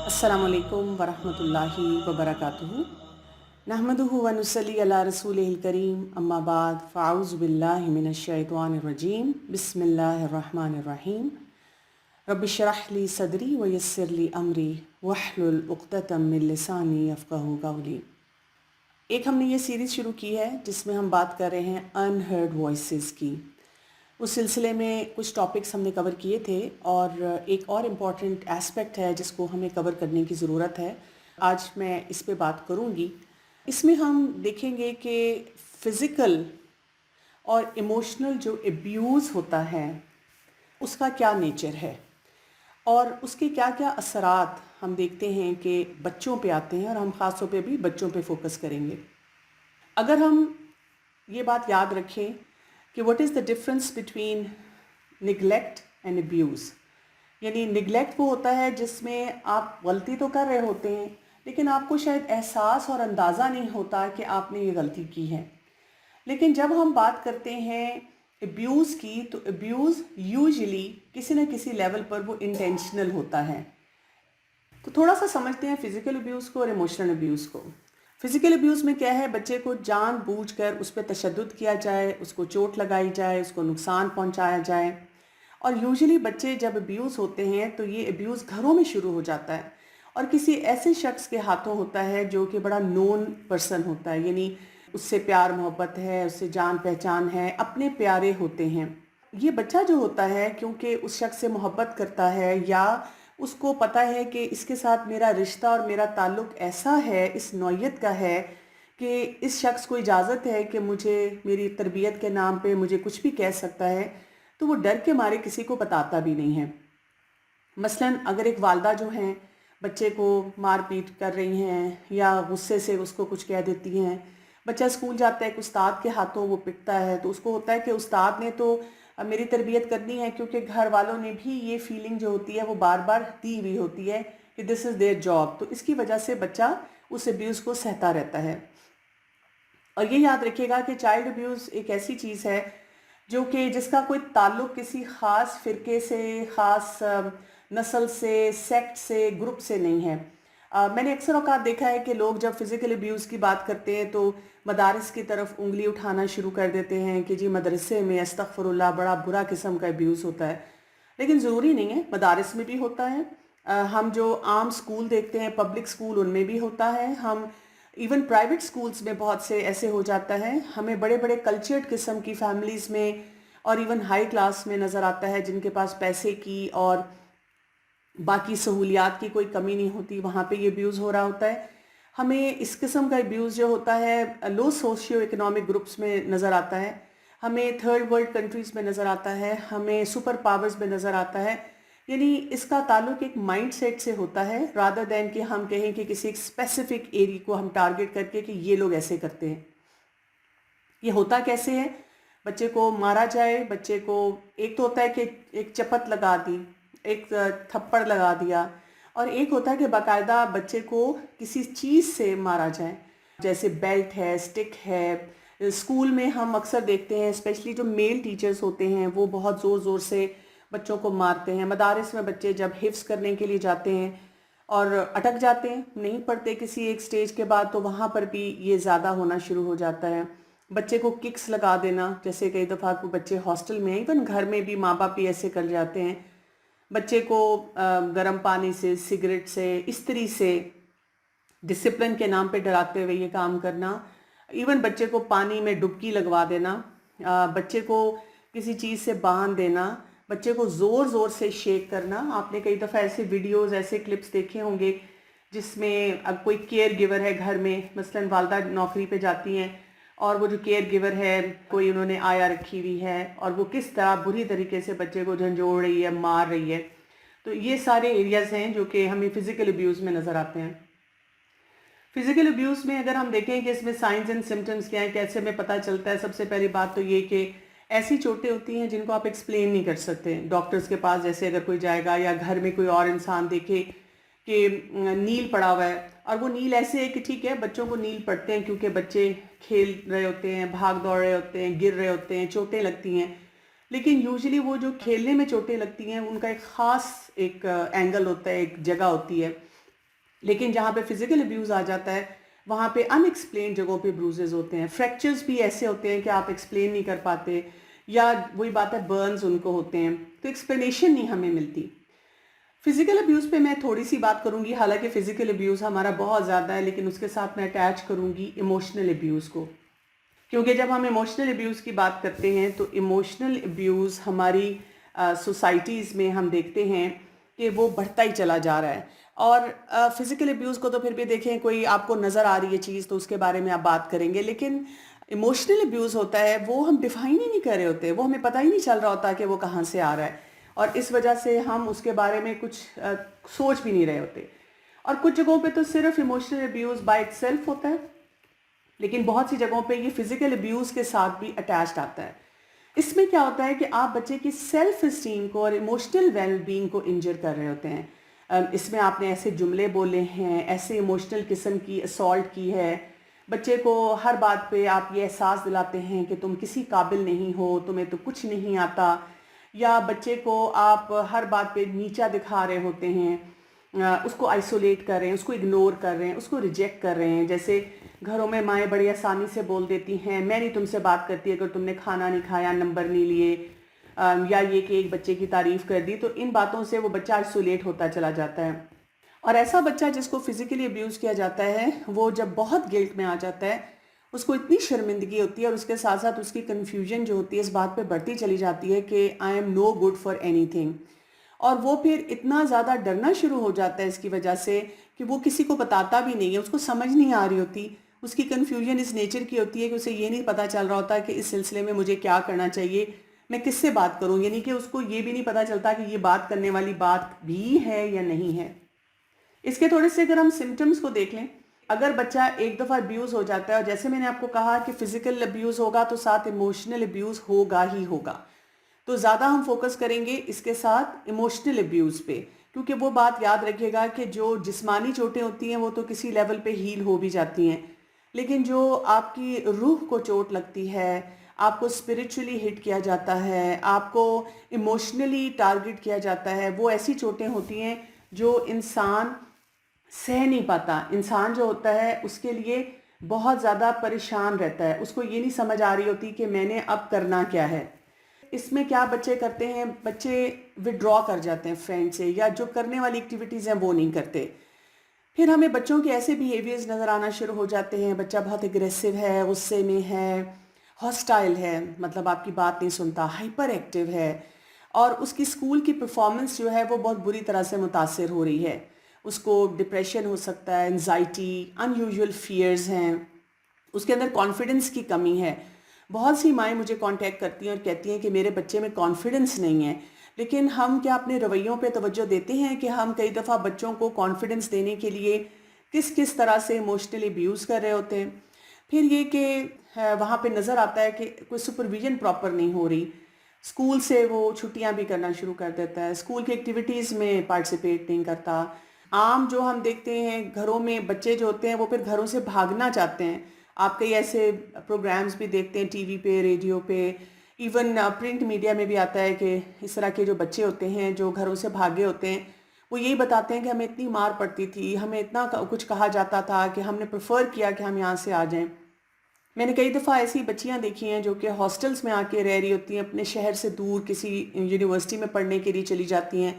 السلام علیکم ورحمۃ اللہ وبرکاتہ۔ نحمدہ و نصلی علی رسولہ الکریم، اما بعد فاعوذ باللہ من الشیطان الرجیم، بسم اللہ الرحمن الرحیم۔ رب اشرح لی صدری ویسر لی امری واحلل عقدۃ من لسانی یفقہوا قولی۔ ایک ہم نے یہ سیریز شروع کی ہے جس میں ہم بات کر رہے ہیں انہرڈ وائسز کی۔ اس سلسلے میں کچھ ٹاپکس ہم نے کور کیے تھے اور ایک اور امپورٹنٹ ایسپیکٹ ہے جس کو ہمیں کور کرنے کی ضرورت ہے، آج میں اس پہ بات کروں گی۔ اس میں ہم دیکھیں گے کہ فزیکل اور ایموشنل جو ایبیوز ہوتا ہے اس کا کیا نیچر ہے اور اس کے کیا کیا اثرات ہم دیکھتے ہیں کہ بچوں پہ آتے ہیں، اور ہم خاص طور پہ بھی بچوں پہ فوکس کریں گے۔ اگر ہم یہ بات یاد رکھیں کہ what is the difference between neglect and abuse, یعنی نگلیکٹ وہ ہوتا ہے جس میں آپ غلطی تو کر رہے ہوتے ہیں لیکن آپ کو شاید احساس اور اندازہ نہیں ہوتا کہ آپ نے یہ غلطی کی ہے۔ لیکن جب ہم بات کرتے ہیں ابیوز کی تو ابیوز یوزلی کسی نہ کسی لیول پر وہ انٹینشنل ہوتا ہے۔ تو تھوڑا سا سمجھتے ہیں فزیکل ابیوز کو اور ایموشنل ابیوز کو۔ فزیکل ابیوز میں کیا ہے، بچے کو جان بوجھ کر اس پہ تشدد کیا جائے، اس کو چوٹ لگائی جائے، اس کو نقصان پہنچایا جائے۔ اور یوزلی بچے جب ابیوز ہوتے ہیں تو یہ ابیوز گھروں میں شروع ہو جاتا ہے اور کسی ایسے شخص کے ہاتھوں ہوتا ہے جو کہ بڑا نون پرسن ہوتا ہے، یعنی اس سے پیار محبت ہے، اس سے جان پہچان ہے، اپنے پیارے ہوتے ہیں۔ یہ بچہ جو ہوتا ہے کیونکہ اس شخص سے محبت کرتا ہے یا اس کو پتہ ہے کہ اس کے ساتھ میرا رشتہ اور میرا تعلق ایسا ہے، اس نوعیت کا ہے کہ اس شخص کو اجازت ہے کہ مجھے میری تربیت کے نام پہ مجھے کچھ بھی کہہ سکتا ہے، تو وہ ڈر کے مارے کسی کو بتاتا بھی نہیں ہے۔ مثلاً اگر ایک والدہ جو ہیں بچے کو مار پیٹ کر رہی ہیں یا غصے سے اس کو کچھ کہہ دیتی ہیں، بچہ اسکول جاتا ہے ایک استاد کے ہاتھوں وہ پٹتا ہے، تو اس کو ہوتا ہے کہ استاد نے تو میری تربیت کرنی ہے، کیونکہ گھر والوں نے بھی یہ فیلنگ جو ہوتی ہے وہ بار بار دی ہوئی ہوتی ہے کہ دس از دیئر جاب، تو اس کی وجہ سے بچہ اس ابیوز کو سہتا رہتا ہے۔ اور یہ یاد رکھیے گا کہ چائلڈ ابیوز ایک ایسی چیز ہے جو کہ جس کا کوئی تعلق کسی خاص فرقے سے، خاص نسل سے، سیکٹ سے، گروپ سے نہیں ہے۔ میں نے اکثر اوقات دیکھا ہے کہ لوگ جب فزیکل ابیوز کی بات کرتے ہیں تو مدارس کی طرف انگلی اٹھانا شروع کر دیتے ہیں کہ جی مدرسے میں استغفر اللہ بڑا برا قسم کا ابیوز ہوتا ہے، لیکن ضروری نہیں ہے، مدارس میں بھی ہوتا ہے۔ ہم جو عام سکول دیکھتے ہیں، پبلک سکول، ان میں بھی ہوتا ہے۔ ہم ایون پرائیویٹ سکولز میں بہت سے ایسے ہو جاتا ہے، ہمیں بڑے بڑے کلچرڈ قسم کی فیملیز میں اور ایون ہائی کلاس میں نظر آتا ہے جن کے پاس پیسے کی اور باقی سہولیات کی کوئی کمی نہیں ہوتی، وہاں پہ یہ ابیوز ہو رہا ہوتا ہے۔ ہمیں اس قسم کا ابیوز جو ہوتا ہے لو سوشیو اکنامک گروپس میں نظر آتا ہے، ہمیں تھرڈ ورلڈ کنٹریز میں نظر آتا ہے، ہمیں سپر پاورز میں نظر آتا ہے۔ یعنی اس کا تعلق ایک مائنڈ سیٹ سے ہوتا ہے رادر دین کہ ہم کہیں کہ کسی ایک اسپیسیفک ایریا کو ہم ٹارگٹ کر کے کہ یہ لوگ ایسے کرتے ہیں۔ یہ ہوتا کیسے ہے؟ بچے کو مارا جائے، بچے کو ایک تو ہوتا ہے کہ ایک چپت لگا دی، ایک تھپڑ لگا دیا، اور ایک ہوتا ہے کہ باقاعدہ بچے کو کسی چیز سے مارا جائے، جیسے بیلٹ ہے، سٹک ہے۔ اسکول میں ہم اکثر دیکھتے ہیں اسپیشلی جو میل ٹیچرز ہوتے ہیں وہ بہت زور زور سے بچوں کو مارتے ہیں۔ مدارس میں بچے جب حفظ کرنے کے لیے جاتے ہیں اور اٹک جاتے ہیں، نہیں پڑھتے کسی ایک سٹیج کے بعد، تو وہاں پر بھی یہ زیادہ ہونا شروع ہو جاتا ہے۔ بچے کو ککس لگا دینا، جیسے کئی دفعہ بچے ہاسٹل میں، ایون گھر میں بھی ماں باپ بھی ایسے کر جاتے ہیں۔ بچے کو گرم پانی سے، سگریٹ سے، استری سے، ڈسپلن کے نام پہ ڈراتے ہوئے یہ کام کرنا، ایون بچے کو پانی میں ڈبکی لگوا دینا، بچے کو کسی چیز سے باندھ دینا، بچے کو زور زور سے شیک کرنا۔ آپ نے کئی دفعہ ایسے ویڈیوز، ایسے کلپس دیکھے ہوں گے جس میں اب کوئی کیئر گیور ہے گھر میں، مثلاً والدہ نوکری پہ جاتی ہیں اور وہ جو کیئر گیور ہے کوئی انہوں نے آیا رکھی ہوئی ہے اور وہ کس طرح بری طریقے سے بچے کو جھنجھوڑ رہی ہے، مار رہی ہے۔ تو یہ سارے ایریاز ہیں جو کہ ہمیں فزیکل ابیوز میں نظر آتے ہیں۔ فزیکل ابیوز میں اگر ہم دیکھیں کہ اس میں سائنز اینڈ سمٹمز کیا ہیں، کیسے ہمیں پتہ چلتا ہے، سب سے پہلی بات تو یہ کہ ایسی چوٹیں ہوتی ہیں جن کو آپ ایکسپلین نہیں کر سکتے۔ ڈاکٹرز کے پاس جیسے اگر کوئی جائے گا یا گھر میں کوئی اور انسان دیکھے کہ نیل پڑا ہوا ہے، اور وہ نیل ایسے ہے کہ ٹھیک ہے بچوں کو نیل پڑتے ہیں کیونکہ بچے کھیل رہے ہوتے ہیں، بھاگ دوڑ رہے ہوتے ہیں، گر رہے ہوتے ہیں، چوٹیں لگتی ہیں، لیکن یوزلی وہ جو کھیلنے میں چوٹیں لگتی ہیں ان کا ایک خاص ایک اینگل ہوتا ہے، ایک جگہ ہوتی ہے لیکن جہاں پہ فزیکل ابیوز آ جاتا ہے وہاں پہ ان ایکسپلینڈ جگہوں پہ بروزز ہوتے ہیں، فریکچرز بھی ایسے ہوتے ہیں کہ آپ ایکسپلین نہیں کر پاتے، یا وہی بات ہے برنز ان کو ہوتے ہیں، تو ایکسپلینیشن نہیں ہمیں ملتی۔ فزیکل ابیوز پہ میں تھوڑی سی بات کروں گی، حالانکہ فزیکل ابیوز ہمارا بہت زیادہ ہے، لیکن اس کے ساتھ میں اٹیچ کروں گی ایموشنل ابیوز کو، کیونکہ جب ہم ایموشنل ابیوز کی بات کرتے ہیں تو ایموشنل ابیوز ہماری سوسائٹیز میں ہم دیکھتے ہیں کہ وہ بڑھتا ہی چلا جا رہا ہے، اور فزیکل ابیوز کو تو پھر بھی دیکھیں کوئی آپ کو نظر آ رہی ہے چیز تو اس کے بارے میں آپ بات کریں گے، لیکن ایموشنل ابیوز ہوتا ہے وہ ہم ڈیفائن ہی نہیں کر رہے ہوتے، وہ ہمیں پتہ ہی نہیں چل رہا ہوتا کہ وہ کہاں سے آ رہا ہے، اور اس وجہ سے ہم اس کے بارے میں کچھ سوچ بھی نہیں رہے ہوتے۔ اور کچھ جگہوں پہ تو صرف emotional abuse by it self ہوتا ہے، لیکن بہت سی جگہوں پہ یہ فزیکل ابیوز کے ساتھ بھی اٹیچڈ آتا ہے۔ اس میں کیا ہوتا ہے کہ آپ بچے کی سیلف اسٹیم کو اور ایموشنل ویل بینگ کو انجر کر رہے ہوتے ہیں۔ اس میں آپ نے ایسے جملے بولے ہیں، ایسے ایموشنل قسم کی اسالٹ کی ہے، بچے کو ہر بات پہ آپ یہ احساس دلاتے ہیں کہ تم کسی قابل نہیں ہو، تمہیں تو کچھ نہیں آتا، یا بچے کو آپ ہر بات پہ نیچا دکھا رہے ہوتے ہیں، اس کو آئسولیٹ کر رہے ہیں، اس کو اگنور کر رہے ہیں، اس کو ریجیکٹ کر رہے ہیں۔ جیسے گھروں میں مائیں بڑی آسانی سے بول دیتی ہیں میں نہیں تم سے بات کرتی اگر تم نے کھانا نہیں کھایا، نمبر نہیں لیے، یا یہ کہ ایک بچے کی تعریف کر دی، تو ان باتوں سے وہ بچہ آئسولیٹ ہوتا چلا جاتا ہے۔ اور ایسا بچہ جس کو فزیکلی ابیوز کیا جاتا ہے وہ جب بہت گلٹ میں آ جاتا ہے، اس کو اتنی شرمندگی ہوتی ہے، اور اس کے ساتھ ساتھ اس کی کنفیوژن جو ہوتی ہے اس بات پہ بڑھتی چلی جاتی ہے کہ I am no good for اینی تھنگ، اور وہ پھر اتنا زیادہ ڈرنا شروع ہو جاتا ہے اس کی وجہ سے کہ وہ کسی کو بتاتا بھی نہیں ہے، اس کو سمجھ نہیں آ رہی ہوتی، اس کی کنفیوژن اس نیچر کی ہوتی ہے کہ اسے یہ نہیں پتہ چل رہا ہوتا کہ اس سلسلے میں مجھے کیا کرنا چاہیے، میں کس سے بات کروں، یعنی کہ اس کو یہ بھی نہیں پتہ چلتا کہ یہ بات کرنے والی بات بھی ہے یا نہیں ہے۔ اس کے تھوڑے سے اگر ہم سمٹمز کو دیکھ لیں، اگر بچہ ایک دفعہ ابیوز ہو جاتا ہے، اور جیسے میں نے آپ کو کہا کہ فزیکل ابیوز ہوگا تو ساتھ ایموشنل ابیوز ہوگا ہی ہوگا، تو زیادہ ہم فوکس کریں گے اس کے ساتھ ایموشنل ابیوز پہ، کیونکہ وہ بات یاد رکھیے گا کہ جو جسمانی چوٹیں ہوتی ہیں وہ تو کسی لیول پہ ہیل ہو بھی جاتی ہیں، لیکن جو آپ کی روح کو چوٹ لگتی ہے، آپ کو اسپرچولی ہٹ کیا جاتا ہے، آپ کو ایموشنلی ٹارگٹ کیا جاتا ہے، وہ ایسی چوٹیں ہوتی ہیں جو انسان سہ نہیں پاتا۔ انسان جو ہوتا ہے اس کے لیے بہت زیادہ پریشان رہتا ہے، اس کو یہ نہیں سمجھ آ رہی ہوتی کہ میں نے اب کرنا کیا ہے۔ اس میں کیا بچے کرتے ہیں، بچے وڈرا کر جاتے ہیں فرینڈ سے، یا جو کرنے والی ایکٹیویٹیز ہیں وہ نہیں کرتے۔ پھر ہمیں بچوں کے ایسے بیہیویئرز نظر آنا شروع ہو جاتے ہیں، بچہ بہت اگریسو ہے، غصے میں ہے، ہاسٹائل ہے، مطلب آپ کی بات نہیں سنتا، ہائپر ایکٹیو ہے، اور اس کی اسکول کی پرفارمنس جو ہے وہ بہت بری طرح سے متاثر ہو رہی ہے، اس کو ڈپریشن ہو سکتا ہے، انزائٹی، ان یوزول فیئرز ہیں، اس کے اندر کانفیڈنس کی کمی ہے۔ بہت سی مائیں مجھے کانٹیکٹ کرتی ہیں اور کہتی ہیں کہ میرے بچے میں کانفیڈنس نہیں ہے، لیکن ہم کیا اپنے رویوں پہ توجہ دیتے ہیں کہ ہم کئی دفعہ بچوں کو کانفیڈنس دینے کے لیے کس کس طرح سے ایموشنلی ابیوز کر رہے ہوتے ہیں۔ پھر یہ کہ وہاں پہ نظر آتا ہے کہ کوئی سپرویژن پراپر نہیں ہو رہی، اسکول سے وہ چھٹیاں بھی کرنا شروع کر دیتا ہے، اسکول کی ایکٹیویٹیز میں پارٹیسپیٹ نہیں کرتا۔ عام جو ہم دیکھتے ہیں گھروں میں بچے جو ہوتے ہیں وہ پھر گھروں سے بھاگنا چاہتے ہیں، آپ کئی ایسے پروگرامز بھی دیکھتے ہیں ٹی وی پہ، ریڈیو پہ، ایون پرنٹ میڈیا میں بھی آتا ہے کہ اس طرح کے جو بچے ہوتے ہیں جو گھروں سے بھاگے ہوتے ہیں وہ یہی بتاتے ہیں کہ ہمیں اتنی مار پڑتی تھی، ہمیں اتنا کچھ کہا جاتا تھا کہ ہم نے پریفر کیا کہ ہم یہاں سے آ جائیں۔ میں نے کئی دفعہ ایسی بچیاں دیکھی ہیں جو کہ ہاسٹلز میں آ کے رہ رہی ہوتی ہیں، اپنے شہر سے دور کسی یونیورسٹی میں پڑھنے کے لیے چلی جاتی ہیں،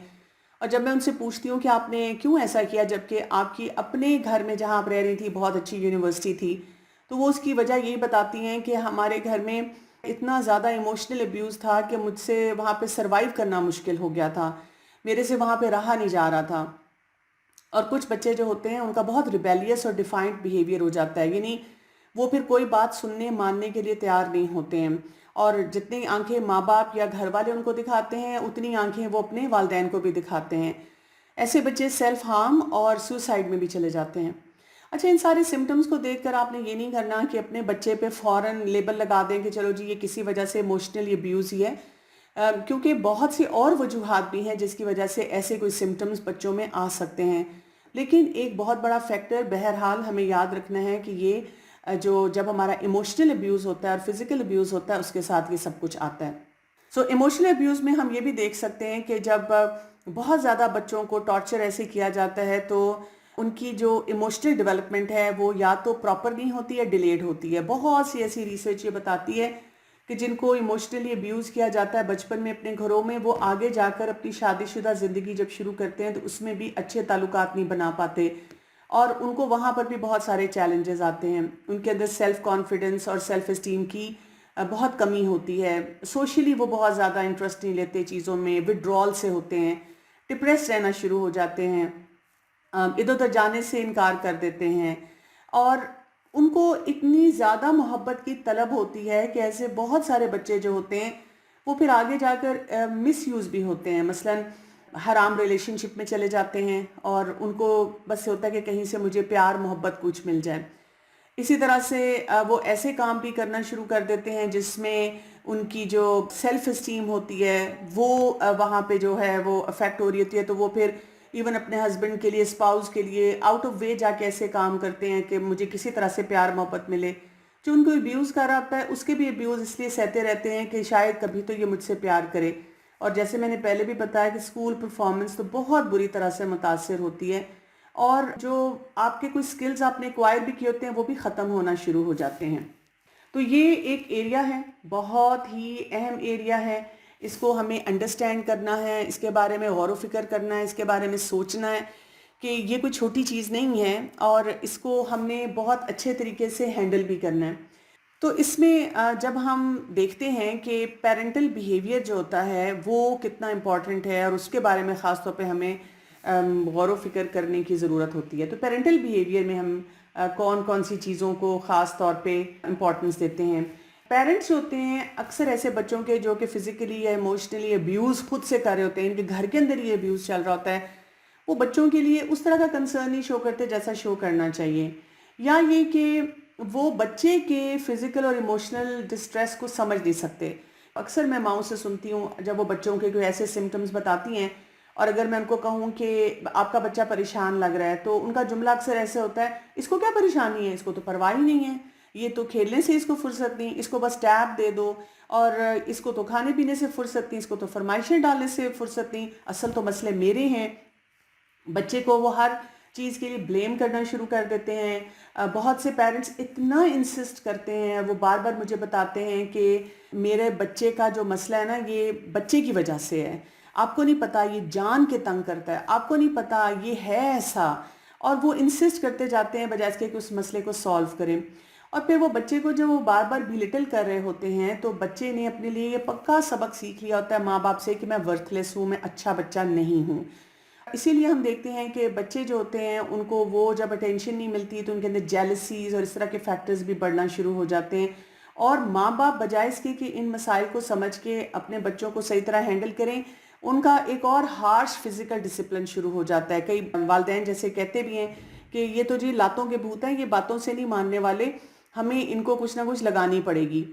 اور جب میں ان سے پوچھتی ہوں کہ آپ نے کیوں ایسا کیا جبکہ آپ کی اپنے گھر میں جہاں آپ رہ رہی تھی بہت اچھی یونیورسٹی تھی، تو وہ اس کی وجہ یہی بتاتی ہیں کہ ہمارے گھر میں اتنا زیادہ ایموشنل ابیوز تھا کہ مجھ سے وہاں پہ سروائیو کرنا مشکل ہو گیا تھا، میرے سے وہاں پہ رہا نہیں جا رہا تھا۔ اور کچھ بچے جو ہوتے ہیں ان کا بہت ریبیلیس اور ڈیفائنٹ بیہیویئر ہو جاتا ہے، یعنی وہ پھر کوئی بات سننے ماننے کے لیے تیار نہیں ہوتے ہیں، اور جتنی آنکھیں ماں باپ یا گھر والے ان کو دکھاتے ہیں اتنی آنکھیں وہ اپنے والدین کو بھی دکھاتے ہیں۔ ایسے بچے سیلف ہارم اور سوسائڈ میں بھی چلے جاتے ہیں۔ اچھا، ان سارے سمٹمز کو دیکھ کر آپ نے یہ نہیں کرنا کہ اپنے بچے پہ فوراً لیبل لگا دیں کہ چلو جی یہ کسی وجہ سے ایموشنل ابیوز ہی ہے، کیونکہ بہت سی اور وجوہات بھی ہیں جس کی وجہ سے ایسے کوئی سمٹمز بچوں میں آ سکتے ہیں، لیکن ایک بہت بڑا فیکٹر بہرحال ہمیں یاد رکھنا ہے کہ یہ جو جب ہمارا ایموشنل ابیوز ہوتا ہے اور فزیکل ابیوز ہوتا ہے اس کے ساتھ یہ سب کچھ آتا ہے۔ سو ایموشنل ابیوز میں ہم یہ بھی دیکھ سکتے ہیں کہ جب بہت زیادہ بچوں کو ٹارچر ایسے کیا جاتا ہے تو ان کی جو ایموشنل ڈیولپمنٹ ہے وہ یا تو پراپر نہیں ہوتی ہے، ڈیلیڈ ہوتی ہے. بہت سی ایسی ریسرچ یہ بتاتی ہے کہ جن کو ایموشنلی ابیوز کیا جاتا ہے بچپن میں اپنے گھروں میں، وہ آگے جا کر اپنی شادی شدہ زندگی جب شروع کرتے ہیں تو اس میں بھی اچھے تعلقات نہیں بنا پاتے، اور ان کو وہاں پر بھی بہت سارے چیلنجز آتے ہیں. ان کے اندر سیلف کانفیڈنس اور سیلف اسٹیم کی بہت کمی ہوتی ہے. سوشلی وہ بہت زیادہ انٹرسٹ نہیں لیتے چیزوں میں، وڈرال سے ہوتے ہیں، ڈپریس رہنا شروع ہو جاتے ہیں، ادھر ادھر جانے سے انکار کر دیتے ہیں، اور ان کو اتنی زیادہ محبت کی طلب ہوتی ہے کہ ایسے بہت سارے بچے جو ہوتے ہیں وہ پھر آگے جا کر مس یوز بھی ہوتے ہیں. مثلاً حرام ریلیشن شپ میں چلے جاتے ہیں اور ان کو بس ہوتا ہے کہ کہیں سے مجھے پیار محبت کچھ مل جائے. اسی طرح سے وہ ایسے کام بھی کرنا شروع کر دیتے ہیں جس میں ان کی جو سیلف اسٹیم ہوتی ہے وہ وہاں پہ جو ہے وہ افیکٹ ہو رہی ہوتی ہے. تو وہ پھر ایون اپنے ہسبینڈ کے لیے، اسپاؤس کے لیے آؤٹ آف وے جا کے ایسے کام کرتے ہیں کہ مجھے کسی طرح سے پیار محبت ملے. جو ان کو ابیوز کر رہا ہوتا ہے اس کے بھی ابیوز اس لیے سہتے رہتے ہیں کہ شاید کبھی تو یہ مجھ سے پیار کرے. اور جیسے میں نے پہلے بھی بتایا کہ اسکول پرفارمنس تو بہت بری طرح سے متاثر ہوتی ہے، اور جو آپ کے کوئی سکلز آپ نے ایکوائر بھی کیے ہوتے ہیں وہ بھی ختم ہونا شروع ہو جاتے ہیں. تو یہ ایک ایریا ہے، بہت ہی اہم ایریا ہے. اس کو ہمیں انڈرسٹینڈ کرنا ہے، اس کے بارے میں غور و فکر کرنا ہے، اس کے بارے میں سوچنا ہے کہ یہ کوئی چھوٹی چیز نہیں ہے، اور اس کو ہم نے بہت اچھے طریقے سے ہینڈل بھی کرنا ہے. تو اس میں جب ہم دیکھتے ہیں کہ پیرنٹل بیہیویئر جو ہوتا ہے وہ کتنا امپورٹنٹ ہے، اور اس کے بارے میں خاص طور پہ ہمیں غور و فکر کرنے کی ضرورت ہوتی ہے. تو پیرنٹل بیہیویئر میں ہم کون کون سی چیزوں کو خاص طور پہ امپورٹنس دیتے ہیں. پیرنٹس ہوتے ہیں اکثر ایسے بچوں کے جو کہ فزیکلی یا ایموشنلی ابیوز خود سے کر رہے ہوتے ہیں، ان کے گھر کے اندر یہ ابیوز چل رہا ہوتا ہے، وہ بچوں کے لیے اس طرح کا کنسرن نہیں شو کرتے جیسا شو کرنا چاہیے. یا یہ کہ وہ بچے کے فزیکل اور ایموشنل ڈسٹریس کو سمجھ نہیں سکتے. اکثر میں ماؤں سے سنتی ہوں جب وہ بچوں کے کوئی ایسے سمٹمز بتاتی ہیں، اور اگر میں ان کو کہوں کہ آپ کا بچہ پریشان لگ رہا ہے تو ان کا جملہ اکثر ایسے ہوتا ہے، اس کو کیا پریشانی ہے، اس کو تو پرواہ ہی نہیں ہے، یہ تو کھیلنے سے اس کو فرصت نہیں، اس کو بس ٹیب دے دو، اور اس کو تو کھانے پینے سے فرصت نہیں، اس کو تو فرمائشیں ڈالنے سے فرصت نہیں، اصل تو مسئلے میرے ہیں. بچے کو وہ ہر چیز کے لیے بلیم کرنا شروع کر دیتے ہیں. بہت سے پیرنٹس اتنا انسسٹ کرتے ہیں، وہ بار بار مجھے بتاتے ہیں کہ میرے بچے کا جو مسئلہ ہے نا یہ بچے کی وجہ سے ہے، آپ کو نہیں پتا یہ جان کے تنگ کرتا ہے، آپ کو نہیں پتا یہ ہے ایسا. اور وہ انسسٹ کرتے جاتے ہیں بجائے اس کے کہ اس مسئلے کو سالو کریں. اور پھر وہ بچے کو جب وہ بار بار بیلٹل کر رہے ہوتے ہیں تو بچے نے اپنے لیے یہ پکا سبق سیکھ لیا ہوتا ہے ماں باپ سے کہ میں ورتھ لیس ہوں، میں اچھا بچہ نہیں ہوں. اسی لیے ہم دیکھتے ہیں کہ بچے جو ہوتے ہیں ان کو وہ جب اٹینشن نہیں ملتی تو ان کے اندر جیلسیز اور اس طرح کے فیکٹرز بھی بڑھنا شروع ہو جاتے ہیں. اور ماں باپ بجائے اس کے کہ ان مسائل کو سمجھ کے اپنے بچوں کو صحیح طرح ہینڈل کریں، ان کا ایک اور ہارش فزیکل ڈسپلن شروع ہو جاتا ہے. کئی والدین جیسے کہتے بھی ہیں کہ یہ تو جی لاتوں کے بھوت ہیں، یہ باتوں سے نہیں ماننے والے، ہمیں ان کو کچھ نہ کچھ لگانی پڑے گی.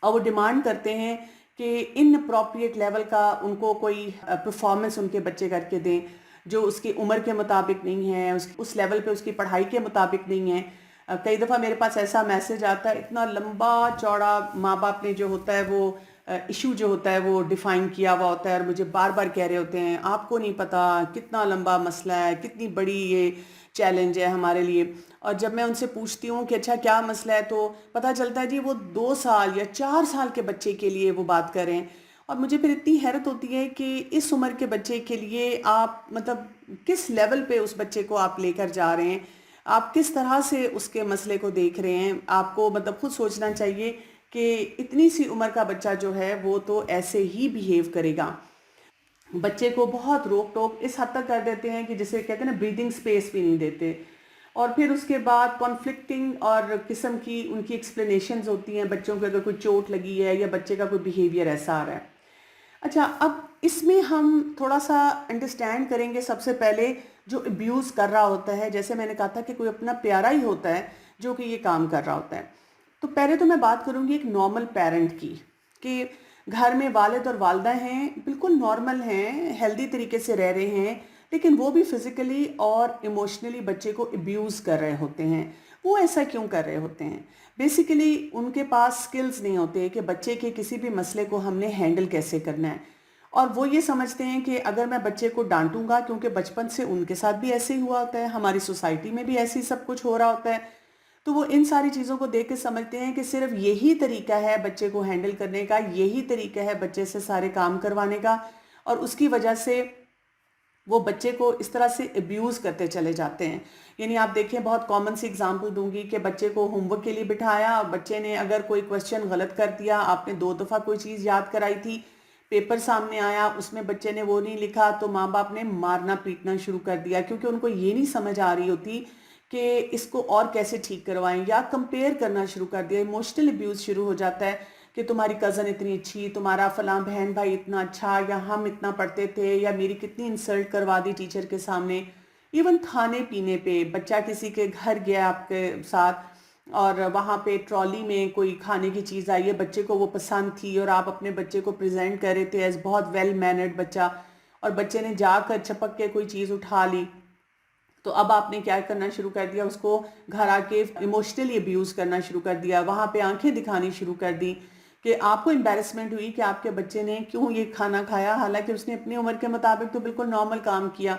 اور وہ ڈیمانڈ کرتے ہیں کہ ان اپروپریٹ لیول کا ان کو کوئی پرفارمنس ان کے بچے کر کے دیں جو اس کی عمر کے مطابق نہیں ہے، اس لیول پہ اس کی پڑھائی کے مطابق نہیں ہے. کئی دفعہ میرے پاس ایسا میسج آتا ہے، اتنا لمبا چوڑا ماں باپ نے جو ہوتا ہے وہ ایشو جو ہوتا ہے وہ ڈیفائن کیا ہوا ہوتا ہے، اور مجھے بار بار کہہ رہے ہوتے ہیں آپ کو نہیں پتا کتنا لمبا مسئلہ ہے، کتنی بڑی یہ چیلنج ہے ہمارے لیے. اور جب میں ان سے پوچھتی ہوں کہ اچھا کیا مسئلہ ہے تو پتہ چلتا ہے جی وہ 2 سال یا 4 سال کے بچے کے لیے وہ بات کر رہے ہیں. اور مجھے پھر اتنی حیرت ہوتی ہے کہ اس عمر کے بچے کے لیے آپ مطلب کس لیول پہ اس بچے کو آپ لے کر جا رہے ہیں، آپ کس طرح سے اس کے مسئلے کو دیکھ رہے ہیں. آپ کو مطلب خود سوچنا چاہیے کہ اتنی سی عمر کا بچہ جو ہے وہ تو ایسے ہی بیہیو کرے گا. بچے کو بہت روک ٹوک اس حد تک کر دیتے ہیں کہ جسے کہتے ہیں نا بریدنگ سپیس بھی نہیں دیتے. اور پھر اس کے بعد کانفلکٹنگ اور قسم کی ان کی ایکسپلینیشنز ہوتی ہیں بچوں کو، اگر کوئی چوٹ لگی ہے یا بچے کا کوئی بیہیویئر ایسا آ رہا ہے. اچھا، اب اس میں ہم تھوڑا سا انڈرسٹینڈ کریں گے سب سے پہلے جو ابیوز کر رہا ہوتا ہے. جیسے میں نے کہا تھا کہ کوئی اپنا پیارا ہی ہوتا ہے جو کہ یہ کام کر رہا ہوتا ہے. تو پہلے تو میں بات کروں گی ایک نارمل پیرنٹ کی، کہ گھر میں والد اور والدہ ہیں، بالکل نارمل ہیں، ہیلدی طریقے سے رہ رہے ہیں، لیکن وہ بھی فزیکلی اور ایموشنلی بچے کو ابیوز کر رہے ہوتے ہیں. وہ ایسا کیوں کر رہے ہوتے ہیں؟ بیسیکلی ان کے پاس سکلز نہیں ہوتے کہ بچے کے کسی بھی مسئلے کو ہم نے ہینڈل کیسے کرنا ہے. اور وہ یہ سمجھتے ہیں کہ اگر میں بچے کو ڈانٹوں گا، کیونکہ بچپن سے ان کے ساتھ بھی ایسے ہی ہوا ہوتا ہے، ہماری سوسائٹی میں بھی ایسے ہی سب کچھ ہو رہا ہوتا ہے، تو وہ ان ساری چیزوں کو دیکھ کے سمجھتے ہیں کہ صرف یہی طریقہ ہے بچے کو ہینڈل کرنے کا، یہی طریقہ ہے بچے سے سارے کام کروانے کا، اور اس کی وجہ سے وہ بچے کو اس طرح سے ابیوز کرتے چلے جاتے ہیں۔ یعنی آپ دیکھیں، بہت کامن سی اگزامپل دوں گی کہ بچے کو ہوم ورک کے لیے بٹھایا، اور بچے نے اگر کوئی کوشچن غلط کر دیا، آپ نے 2 دفعہ کوئی چیز یاد کرائی تھی، پیپر سامنے آیا، اس میں بچے نے وہ نہیں لکھا، تو ماں باپ نے مارنا پیٹنا شروع کر دیا، کیونکہ ان کو یہ نہیں سمجھ آ رہی ہوتی کہ اس کو اور کیسے ٹھیک کروائیں، یا کمپیئر کرنا شروع کر دیا، ایموشنل ابیوز شروع ہو جاتا ہے کہ تمہاری کزن اتنی اچھی، تمہارا فلاں بہن بھائی اتنا اچھا، یا ہم اتنا پڑھتے تھے، یا میری کتنی انسلٹ کروا دی ٹیچر کے سامنے۔ ایون کھانے پینے پہ، بچہ کسی کے گھر گیا آپ کے ساتھ، اور وہاں پہ ٹرالی میں کوئی کھانے کی چیز آئی ہے، بچے کو وہ پسند تھی، اور آپ اپنے بچے کو پریزنٹ کر رہے تھے ایز بہت ویل مینرڈ بچہ، اور بچے نے جا کر چھپک کے کوئی چیز اٹھا لی، تو اب آپ نے کیا کرنا شروع کر دیا، اس کو گھر آ کے ایموشنلی ابیوز کرنا شروع کر دیا، وہاں پہ آنکھیں دکھانی شروع کر دی کہ آپ کو امبیرسمنٹ ہوئی کہ آپ کے بچے نے کیوں یہ کھانا کھایا، حالانکہ اس نے اپنی عمر کے مطابق تو بالکل نارمل کام کیا۔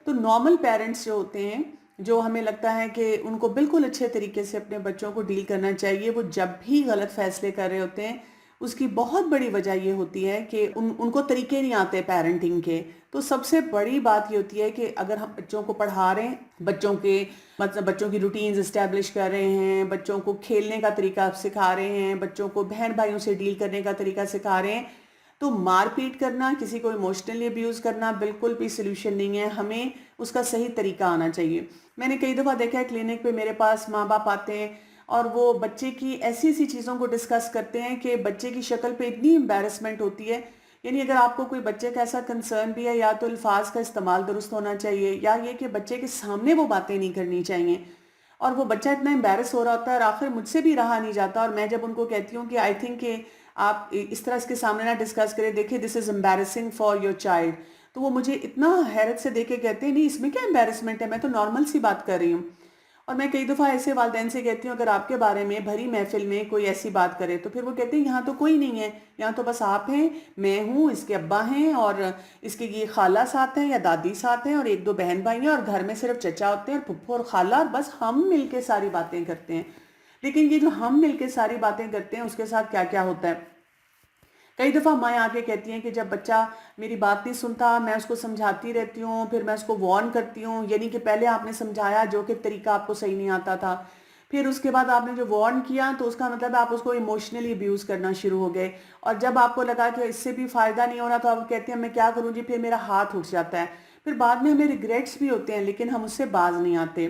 تو نارمل پیرنٹس جو ہوتے ہیں، جو ہمیں لگتا ہے کہ ان کو بالکل اچھے طریقے سے اپنے بچوں کو ڈیل کرنا چاہیے، وہ جب بھی غلط فیصلے کر رہے ہوتے ہیں، اس کی بہت بڑی وجہ یہ ہوتی ہے کہ ان کو طریقے نہیں آتے پیرنٹنگ کے۔ تو سب سے بڑی بات یہ ہوتی ہے کہ اگر ہم بچوں کو پڑھا رہے ہیں، بچوں کی روٹینز اسٹیبلش کر رہے ہیں، بچوں کو کھیلنے کا طریقہ سکھا رہے ہیں، بچوں کو بہن بھائیوں سے ڈیل کرنے کا طریقہ سکھا رہے ہیں، تو مار پیٹ کرنا، کسی کو ایموشنلی ابیوز کرنا بالکل بھی سلوشن نہیں ہے، ہمیں اس کا صحیح طریقہ آنا چاہیے۔ میں نے کئی دفعہ دیکھا ہے کلینک پہ میرے پاس ماں باپ آتے ہیں، اور وہ بچے کی ایسی ایسی چیزوں کو ڈسکس کرتے ہیں کہ بچے کی شکل پہ اتنی امبیرسمنٹ ہوتی ہے۔ یعنی اگر آپ کو کوئی بچے کا ایسا کنسرن بھی ہے، یا تو الفاظ کا استعمال درست ہونا چاہیے، یا یہ کہ بچے کے سامنے وہ باتیں نہیں کرنی چاہیے، اور وہ بچہ اتنا امبیرس ہو رہا ہوتا ہے، اور آخر مجھ سے بھی رہا نہیں جاتا، اور میں جب ان کو کہتی ہوں کہ آئی تھنک کہ آپ اس طرح اس کے سامنے نہ ڈسکس کریں، دیکھیں دس از امبیرسنگ فار یور چائلڈ، تو وہ مجھے اتنا حیرت سے دیکھ کے کہتے ہیں نہیں اس میں کیا امبیرسمنٹ ہے، میں تو نارمل سی بات کر رہی ہوں۔ اور میں کئی دفعہ ایسے والدین سے کہتی ہوں اگر آپ کے بارے میں بھری محفل میں کوئی ایسی بات کرے، تو پھر وہ کہتے ہیں یہاں تو کوئی نہیں ہے، یہاں تو بس آپ ہیں، میں ہوں، اس کے ابا ہیں، اور اس کے یہ خالہ ساتھ ہیں یا دادی ساتھ ہیں، اور 1 2 بہن بھائی ہیں، اور گھر میں صرف چچا ہوتے ہیں اور پھپھو اور خالہ، اور بس ہم مل کے ساری باتیں کرتے ہیں۔ لیکن یہ جو ہم مل کے ساری باتیں کرتے ہیں، اس کے ساتھ کیا کیا ہوتا ہے؟ کئی دفعہ مائیں آ کے کہتی ہیں کہ جب بچہ میری بات نہیں سنتا، میں اس کو سمجھاتی رہتی ہوں، پھر میں اس کو وارن کرتی ہوں، یعنی کہ پہلے آپ نے سمجھایا جو کہ طریقہ آپ کو صحیح نہیں آتا تھا، پھر اس کے بعد آپ نے جو وارن کیا تو اس کا مطلب آپ اس کو ایموشنلی ابیوز کرنا شروع ہو گئے، اور جب آپ کو لگا کہ اس سے بھی فائدہ نہیں ہو رہا تو آپ کہتے ہیں میں کیا کروں جی، پھر میرا ہاتھ اٹھ جاتا ہے، پھر بعد میں ہمیں ریگریٹس بھی ہوتے ہیں، لیکن ہم اس سے باز نہیں آتے۔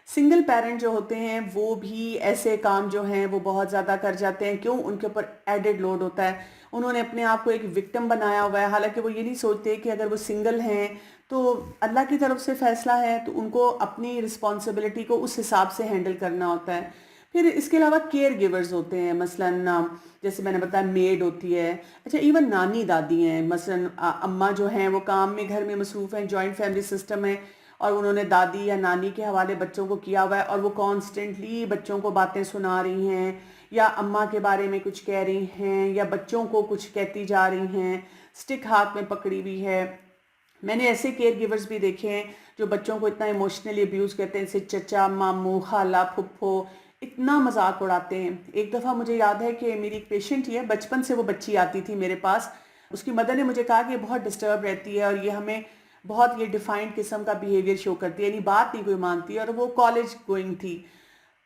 سنگل پیرنٹ جو ہوتے ہیں وہ بھی ایسے کام جو ہیں وہ بہت زیادہ کر جاتے ہیں، کیوں؟ ان کے اوپر ایڈڈ لوڈ ہوتا ہے، انہوں نے اپنے آپ کو ایک وکٹم بنایا ہوا ہے، حالانکہ وہ یہ نہیں سوچتے کہ اگر وہ سنگل ہیں تو اللہ کی طرف سے فیصلہ ہے، تو ان کو اپنی رسپانسبلٹی کو اس حساب سے ہینڈل کرنا ہوتا ہے۔ پھر اس کے علاوہ کیئر گیورز ہوتے ہیں، مثلاً جیسے میں نے بتایا میڈ ہوتی ہے، اچھا ایون نانی دادی ہیں، مثلاً اماں جو ہیں وہ کام میں گھر میں مصروف ہیں، جوائنٹ فیملی سسٹم ہے، اور انہوں نے دادی یا نانی کے حوالے بچوں کو کیا ہوا ہے، اور وہ کانسٹنٹلی بچوں کو باتیں سنا رہی ہیں، یا اماں کے بارے میں کچھ کہہ رہی ہیں، یا بچوں کو کچھ کہتی جا رہی ہیں، سٹک ہاتھ میں پکڑی ہوئی ہے۔ میں نے ایسے کیئر گیورز بھی دیکھے ہیں جو بچوں کو اتنا ایموشنلی ابیوز کرتے ہیں، جیسے چچا، ماموں، خالہ، پھپھو، اتنا مذاق اڑاتے ہیں۔ ایک دفعہ مجھے یاد ہے کہ میری ایک پیشنٹ ہی ہے، بچپن سے وہ بچی آتی تھی میرے پاس، اس کی مدر نے مجھے کہا کہ یہ بہت ڈسٹرب رہتی ہے، اور یہ ہمیں بہت یہ ڈیفائنڈ قسم کا بیہیویئر شو کرتی ہے، یعنی بات نہیں کوئی مانتی ہے، اور وہ کالج گوئنگ تھی۔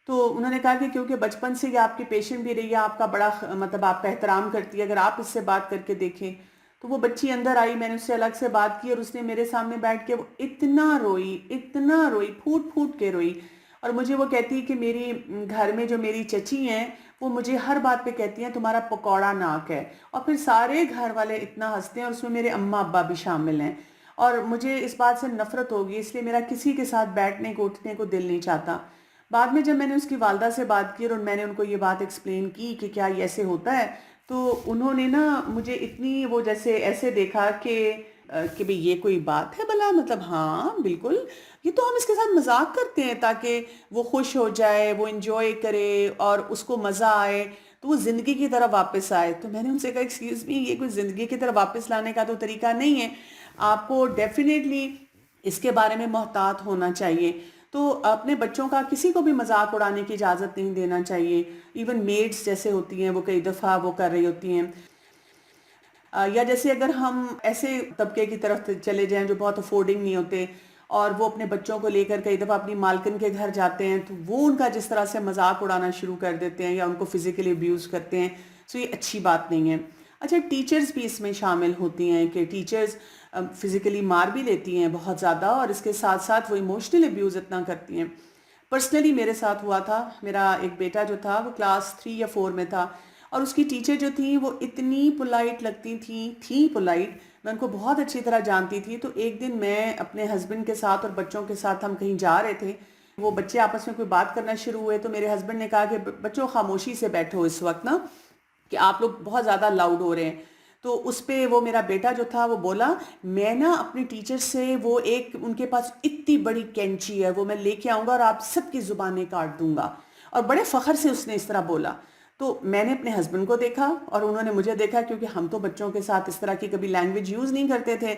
تو انہوں نے کہا کہ کیونکہ بچپن سے یہ آپ کی پیشنٹ بھی رہی ہے، آپ کا بڑا مطلب آپ کا احترام کرتی ہے، اگر آپ اس سے بات کر کے دیکھیں۔ تو وہ بچی اندر آئی، میں نے اس سے الگ سے بات کی، اور اس نے میرے سامنے بیٹھ کے وہ اتنا روئی، پھوٹ پھوٹ کے روئی، اور مجھے وہ کہتی کہ میری گھر میں جو میری چچی ہیں وہ مجھے ہر بات پہ کہتی ہیں تمہارا پکوڑا ناک ہے، اور پھر سارے گھر والے اتنا ہنستے ہیں، اور اس میں میرے اماں ابا بھی شامل ہیں، اور مجھے اس بات سے نفرت ہوگی، اس لیے میرا کسی کے ساتھ بیٹھنے کو اٹھنے کو دل نہیں چاہتا۔ بعد میں جب میں نے اس کی والدہ سے بات کی اور میں نے ان کو یہ بات ایکسپلین کی کہ کیا یہ ایسے ہوتا ہے، تو انہوں نے نا مجھے اتنی وہ جیسے ایسے دیکھا کہ بھئی یہ کوئی بات ہے بھلا، مطلب ہاں بالکل، یہ تو ہم اس کے ساتھ مذاق کرتے ہیں تاکہ وہ خوش ہو جائے، وہ انجوائے کرے اور اس کو مزہ آئے۔ تو وہ زندگی کی طرح واپس آئے. تو میں نے ان سے کہا ایکسکیوز می, یہ کوئی زندگی کی طرح واپس لانے کا تو طریقہ نہیں ہے, آپ کو ڈیفینیٹلی اس کے بارے میں محتاط ہونا چاہیے. تو اپنے بچوں کا کسی کو بھی مذاق اڑانے کی اجازت نہیں دینا چاہیے. ایون میڈس جیسے ہوتی ہیں وہ کئی دفعہ وہ کر رہی ہوتی ہیں, یا جیسے اگر ہم ایسے طبقے کی طرف چلے جائیں جو بہت افورڈنگ نہیں ہوتے اور وہ اپنے بچوں کو لے کر کئی دفعہ اپنی مالکن کے گھر جاتے ہیں, تو وہ ان کا جس طرح سے مذاق اڑانا شروع کر دیتے ہیں یا ان کو فزیکلی ابیوز کرتے ہیں, تو یہ اچھی بات نہیں ہے. اچھا, ٹیچرز بھی اس میں شامل ہوتی ہیں کہ ٹیچرز فزیکلی مار بھی لیتی ہیں بہت زیادہ, اور اس کے ساتھ ساتھ وہ ایموشنل ابیوز اتنا کرتی ہیں. پرسنلی میرے ساتھ ہوا تھا, میرا ایک بیٹا جو تھا وہ کلاس 3 یا 4 میں تھا, اور اس کی ٹیچر جو تھیں وہ اتنی پولائٹ لگتی تھیں پولائٹ, میں ان کو بہت اچھی طرح جانتی تھی. تو ایک دن میں اپنے ہسبینڈ کے ساتھ اور بچوں کے ساتھ ہم کہیں جا رہے تھے, وہ بچے آپس میں کوئی بات کرنا شروع ہوئے, تو میرے ہسبینڈ نے کہا کہ بچوں خاموشی سے بیٹھو اس وقت نا, کہ آپ لوگ بہت زیادہ لاؤڈ ہو رہے ہیں. تو اس پہ وہ میرا بیٹا جو تھا وہ بولا, میں نا اپنی ٹیچر سے وہ ایک ان کے پاس اتنی بڑی کینچی ہے وہ میں لے کے آؤں گا اور آپ سب کی زبانیں کاٹ دوں گا, اور بڑے فخر سے اس نے اس طرح بولا. تو میں نے اپنے ہسبینڈ کو دیکھا اور انہوں نے مجھے دیکھا, کیونکہ ہم تو بچوں کے ساتھ اس طرح کی کبھی لینگویج یوز نہیں کرتے تھے.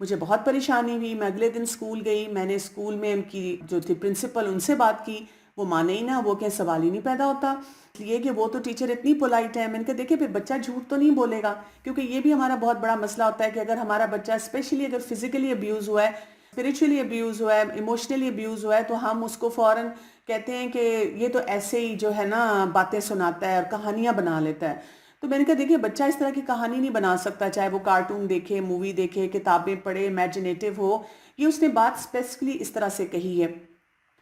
مجھے بہت پریشانی ہوئی. میں اگلے دن اسکول گئی, میں نے اسکول میں ان کی جو تھی پرنسپل ان سے بات کی, وہ مانے ہی نہ, وہ کہ سوال ہی نہیں پیدا ہوتا, یہ کہ وہ تو ٹیچر اتنی پولائٹ ہے. میں نے کہا دیکھیں پھر بچہ جھوٹ تو نہیں بولے گا, کیونکہ یہ بھی ہمارا بہت بڑا مسئلہ ہوتا ہے کہ اگر ہمارا بچہ اسپیشلی اگر فزیکلی ابیوز ہوا ہے, اسپریچولی ابیوز ہوا ہے, ایموشنلی ابیوز ہوا ہے, تو ہم اس کو فوراً کہتے ہیں کہ یہ تو ایسے ہی جو ہے نا باتیں سناتا ہے اور کہانیاں بنا لیتا ہے. تو میں نے کہا دیکھیے بچہ اس طرح کی کہانی نہیں بنا سکتا, چاہے وہ کارٹون دیکھے, مووی دیکھے, کتابیں پڑھے, امیجنیٹو ہو. یہ اس نے بات اسپیسیفکلی اس طرح سے کہی ہے.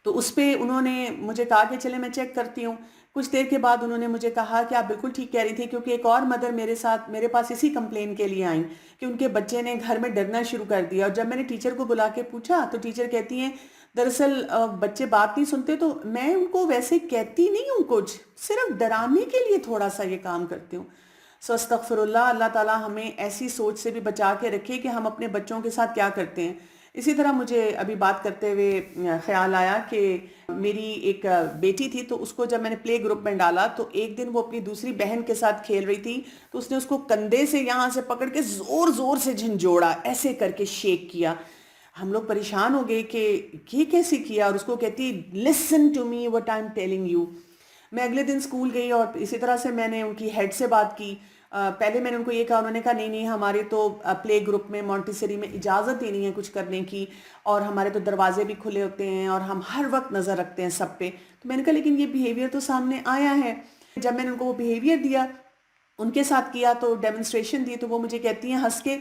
تو اس پہ انہوں نے مجھے کہا کہ چلے میں چیک کرتی ہوں. کچھ دیر کے بعد انہوں نے مجھے کہا کہ آپ بالکل ٹھیک کہہ رہی تھی, کیونکہ ایک اور مدر میرے پاس اسی کمپلین کے لیے آئیں کہ ان کے بچے نے گھر میں ڈرنا شروع کر دیا. اور جب میں نے ٹیچر کو بلا کے پوچھا تو ٹیچر کہتی ہیں دراصل بچے بات نہیں سنتے, تو میں ان کو ویسے کہتی نہیں ہوں, کچھ صرف ڈرانے کے لیے تھوڑا سا یہ کام کرتی ہوں. سو استغفر اللہ, اللہ تعالیٰ ہمیں ایسی سوچ سے بھی بچا کے رکھے کہ ہم اپنے بچوں کے ساتھ کیا کرتے ہیں. اسی طرح مجھے ابھی بات کرتے ہوئے خیال آیا کہ میری ایک بیٹی تھی, تو اس کو جب میں نے پلے گروپ میں ڈالا تو ایک دن وہ اپنی دوسری بہن کے ساتھ کھیل رہی تھی, تو اس نے اس کو کندھے سے یہاں سے پکڑ کے زور زور سے جھنجھوڑا, ایسے کر کے شیک کیا. ہم لوگ پریشان ہو گئے کہ یہ کیسے کیا, اور اس کو کہتی listen to me what I am telling you. میں اگلے دن اسکول گئی اور اسی طرح سے میں نے ان کی ہیڈ سے بات کی. پہلے میں نے ان کو یہ کہا, انہوں نے کہا نہیں ہمارے تو پلے گروپ میں مونٹیسری میں اجازت ہی نہیں ہے کچھ کرنے کی, اور ہمارے تو دروازے بھی کھلے ہوتے ہیں اور ہم ہر وقت نظر رکھتے ہیں سب پہ. تو میں نے کہا لیکن یہ بیہیویئر تو سامنے آیا ہے. جب میں نے ان کو وہ بیہیویئر دیا, ان کے ساتھ کیا, تو ڈیمونسٹریشن دی, تو وہ مجھے کہتی ہیں ہنس کے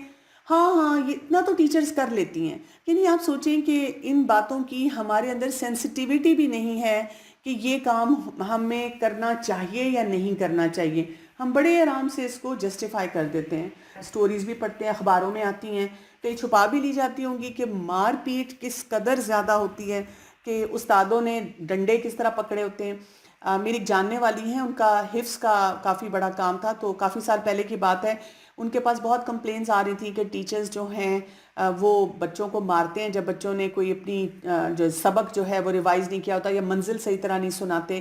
ہاں یہ اتنا تو ٹیچرز کر لیتی ہیں. یعنی آپ سوچیں کہ ان باتوں کی ہمارے اندر سینسٹیوٹی بھی نہیں ہے کہ یہ کام ہمیں کرنا چاہیے یا نہیں کرنا چاہیے. ہم بڑے آرام سے اس کو جسٹیفائی کر دیتے ہیں. سٹوریز بھی پڑھتے ہیں, اخباروں میں آتی ہیں, کئی چھپا بھی لی جاتی ہوں گی کہ مار پیٹ کس قدر زیادہ ہوتی ہے, کہ استادوں نے ڈنڈے کس طرح پکڑے ہوتے ہیں. میری ایک جاننے والی ہیں, ان کا حفظ کا کافی بڑا کام تھا, تو کافی سال پہلے کی بات ہے, ان کے پاس بہت کمپلینز آ رہی تھیں کہ ٹیچرز جو ہیں وہ بچوں کو مارتے ہیں جب بچوں نے کوئی اپنی جو سبق جو ہے وہ ریوائز نہیں کیا ہوتا یا منزل صحیح طرح نہیں سناتے.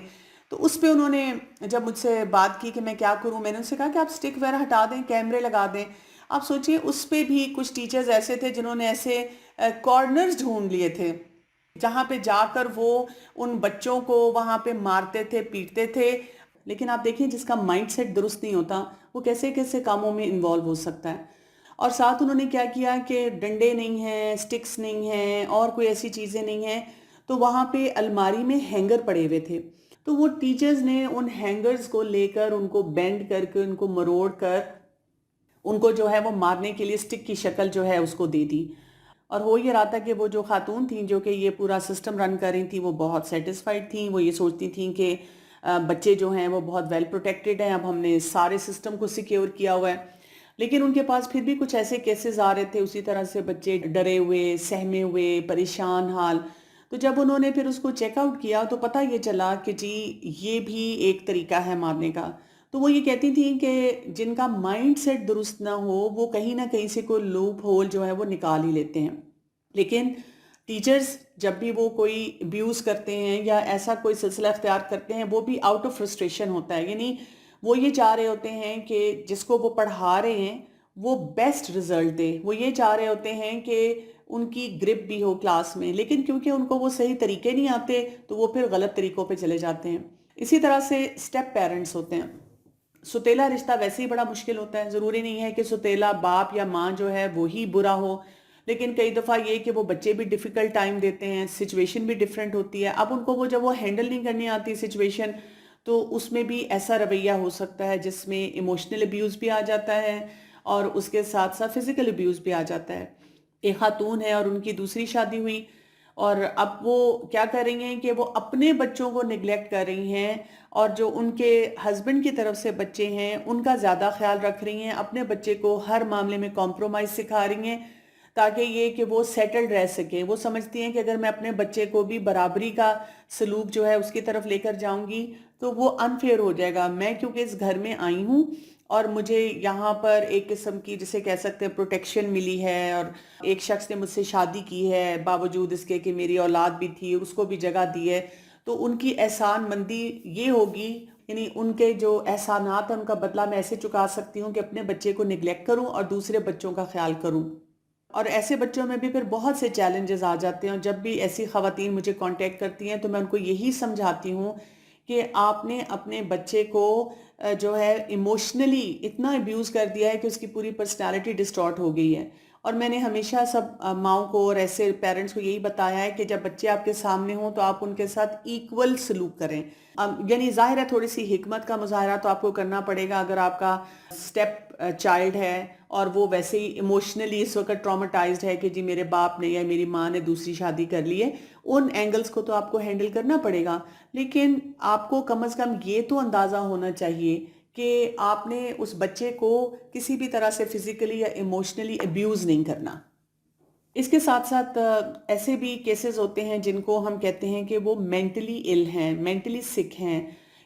تو اس پہ انہوں نے جب مجھ سے بات کی کہ میں کیا کروں, میں نے ان سے کہا کہ آپ سٹک وغیرہ ہٹا دیں, کیمرے لگا دیں. آپ سوچیں اس پہ بھی کچھ ٹیچرز ایسے تھے جنہوں نے ایسے کارنرز ڈھونڈ لیے تھے جہاں پہ جا کر وہ ان بچوں کو وہاں پہ مارتے تھے, پیٹتے تھے. لیکن آپ دیکھیں جس کا مائنڈ سیٹ درست نہیں ہوتا وہ کیسے کیسے کاموں میں انوالو ہو سکتا ہے. اور ساتھ انہوں نے کیا کیا کہ ڈنڈے نہیں ہیں, سٹکس نہیں ہیں, اور کوئی ایسی چیزیں نہیں ہیں, تو وہاں پہ الماری میں ہینگر پڑے ہوئے تھے. تو وہ ٹیچرز نے ان ہینگرز کو لے کر ان کو بینڈ کر کے ان کو مروڑ کر ان کو جو ہے وہ مارنے کے لیے سٹک کی شکل جو ہے اس کو دے دی. اور ہو یہ رہا تھا کہ وہ جو خاتون تھیں جو کہ یہ پورا سسٹم رن کر رہی تھیں وہ بہت سیٹسفائیڈ تھیں. وہ یہ سوچتی تھیں کہ بچے جو ہیں وہ بہت ویل پروٹیکٹڈ ہیں, اب ہم نے سارے سسٹم کو سیکیور کیا ہوا ہے. لیکن ان کے پاس پھر بھی کچھ ایسے کیسز آ رہے تھے اسی طرح سے, بچے ڈرے ہوئے, سہمے ہوئے, پریشان حال. تو جب انہوں نے پھر اس کو چیک آؤٹ کیا تو پتہ یہ چلا کہ جی یہ بھی ایک طریقہ ہے مارنے کا. تو وہ یہ کہتی تھیں کہ جن کا مائنڈ سیٹ درست نہ ہو وہ کہیں نہ کہیں سے کوئی لوپ ہول جو ہے وہ نکال ہی لیتے ہیں. لیکن ٹیچرز جب بھی وہ کوئی ابیوز کرتے ہیں یا ایسا کوئی سلسلہ اختیار کرتے ہیں وہ بھی آؤٹ آف فرسٹریشن ہوتا ہے, یعنی وہ یہ چاہ رہے ہوتے ہیں کہ جس کو وہ پڑھا رہے ہیں وہ بیسٹ رزلٹ دے، وہ یہ چاہ رہے ہوتے ہیں کہ ان کی گرپ بھی ہو کلاس میں، لیکن کیونکہ ان کو وہ صحیح طریقے نہیں آتے تو وہ پھر غلط طریقوں پہ چلے جاتے ہیں۔ اسی طرح سے سٹیپ پیرنٹس ہوتے ہیں۔ ستیلا رشتہ ویسے ہی بڑا مشکل ہوتا ہے، ضروری نہیں ہے کہ ستیلا باپ یا ماں جو ہے وہی برا ہو، لیکن کئی دفعہ یہ کہ وہ بچے بھی ڈیفیکلٹ ٹائم دیتے ہیں، سچویشن بھی ڈیفرنٹ ہوتی ہے، اب ان کو وہ جب وہ ہینڈل نہیں کرنی آتی سچویشن تو اس میں بھی ایسا رویہ ہو سکتا ہے جس میں ایموشنل ابیوز بھی آ جاتا ہے اور اس کے ساتھ ساتھ فزیکل ابیوز بھی آ جاتا ہے۔ ایک خاتون ہے اور ان کی دوسری شادی ہوئی اور اب وہ کیا کر رہی ہیں کہ وہ اپنے بچوں کو نگلیکٹ کر رہی ہیں اور جو ان کے ہسبینڈ کی طرف سے بچے ہیں ان کا زیادہ خیال رکھ رہی ہیں، اپنے بچے کو ہر معاملے میں کمپرومائز سکھا رہی ہیں تاکہ یہ کہ وہ سیٹلڈ رہ سکیں۔ وہ سمجھتی ہیں کہ اگر میں اپنے بچے کو بھی برابری کا سلوک جو ہے اس کی طرف لے کر جاؤں گی تو وہ انفیئر ہو جائے گا، میں کیونکہ اس گھر میں آئی ہوں اور مجھے یہاں پر ایک قسم کی جسے کہہ سکتے ہیں پروٹیکشن ملی ہے اور ایک شخص نے مجھ سے شادی کی ہے باوجود اس کے کہ میری اولاد بھی تھی، اس کو بھی جگہ دی ہے، تو ان کی احسان مندی یہ ہوگی، یعنی ان کے جو احسانات ہیں ان کا بدلہ میں ایسے چکا سکتی ہوں کہ اپنے بچے کو نگلیکٹ کروں اور دوسرے بچوں کا خیال کروں۔ اور ایسے بچوں میں بھی پھر بہت سے چیلنجز آ جاتے ہیں اور جب بھی ایسی خواتین مجھے کانٹیکٹ کرتی ہیں تو میں ان کو یہی سمجھاتی ہوں کہ آپ نے اپنے بچے کو جو ہے ایموشنلی اتنا ابیوز کر دیا ہے کہ اس کی پوری پرسنالٹی ڈسٹارٹ ہو گئی ہے۔ اور میں نے ہمیشہ سب ماؤں کو اور ایسے پیرنٹس کو یہی بتایا ہے کہ جب بچے آپ کے سامنے ہوں تو آپ ان کے ساتھ ایکول سلوک کریں، یعنی ظاہر ہے تھوڑی سی حکمت کا مظاہرہ تو آپ کو کرنا پڑے گا اگر آپ کا سٹیپ چائلڈ ہے اور وہ ویسے ہی ایموشنلی اس وقت ٹرامیٹائزڈ ہے کہ جی میرے باپ نے یا میری ماں نے دوسری شادی کر لی ہے، ان اینگلز کو تو آپ کو ہینڈل کرنا پڑے گا، لیکن آپ کو کم از کم یہ تو اندازہ ہونا چاہیے کہ آپ نے اس بچے کو کسی بھی طرح سے فزیکلی یا ایموشنلی ابیوز نہیں کرنا۔ اس کے ساتھ ساتھ ایسے بھی کیسز ہوتے ہیں جن کو ہم کہتے ہیں کہ وہ مینٹلی ال ہیں، مینٹلی سک ہیں،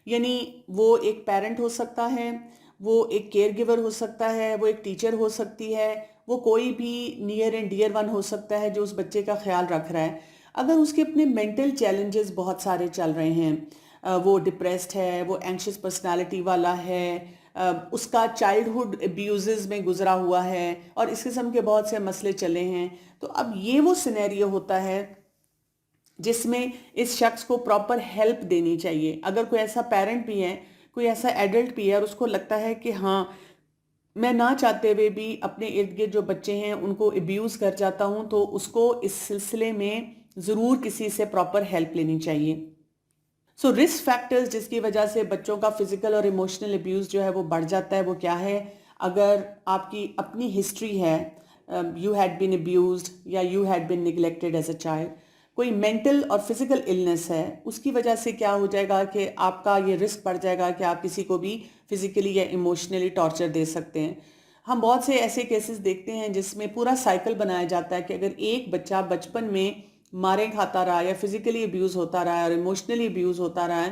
یعنی وہ ایک پیرنٹ ہو سکتا ہے، وہ ایک کیئر گیور ہو سکتا ہے، وہ ایک ٹیچر ہو سکتی ہے، وہ کوئی بھی نیئر اینڈ ڈیئر ون ہو سکتا ہے جو اس بچے کا خیال رکھ رہا ہے۔ اگر اس کے اپنے مینٹل چیلنجز بہت سارے چل رہے ہیں، وہ ڈپریسڈ ہے، وہ اینکشس پرسنالٹی والا ہے، اس کا چائلڈہڈ ابیوزز میں گزرا ہوا ہے اور اس قسم کے بہت سے مسئلے چلے ہیں، تو اب یہ وہ سینیریو ہوتا ہے جس میں اس شخص کو پراپر ہیلپ دینی چاہیے۔ اگر کوئی ایسا پیرنٹ بھی ہے، کوئی ایسا ایڈلٹ بھی ہے اور اس کو لگتا ہے کہ ہاں میں نہ چاہتے ہوئے بھی اپنے ارد گرد جو بچے ہیں ان کو ابیوز کر جاتا ہوں، تو اس کو اس سلسلے میں ضرور کسی سے پراپر ہیلپ لینی چاہیے۔ سو رسک فیکٹرز جس کی وجہ سے بچوں کا فزیکل اور ایموشنل ابیوز جو ہے وہ بڑھ جاتا ہے وہ کیا ہے؟ اگر آپ کی اپنی ہسٹری ہے، یو ہیڈ بین ابیوزڈ یا you had been neglected as a child, کوئی مینٹل اور فزیکل النس ہے، اس کی وجہ سے کیا ہو جائے گا کہ آپ کا یہ رسک بڑھ جائے گا کہ آپ کسی کو بھی فزیکلی یا ایموشنلی ٹارچر دے سکتے ہیں۔ ہم بہت سے ایسے کیسز دیکھتے ہیں جس میں پورا سائیکل بنایا جاتا ہے کہ اگر ایک بچہ بچپن میں مارے کھاتا رہا یا فزیکلی ابیوز ہوتا رہا ہے اور ایموشنلی ابیوز ہوتا رہا ہے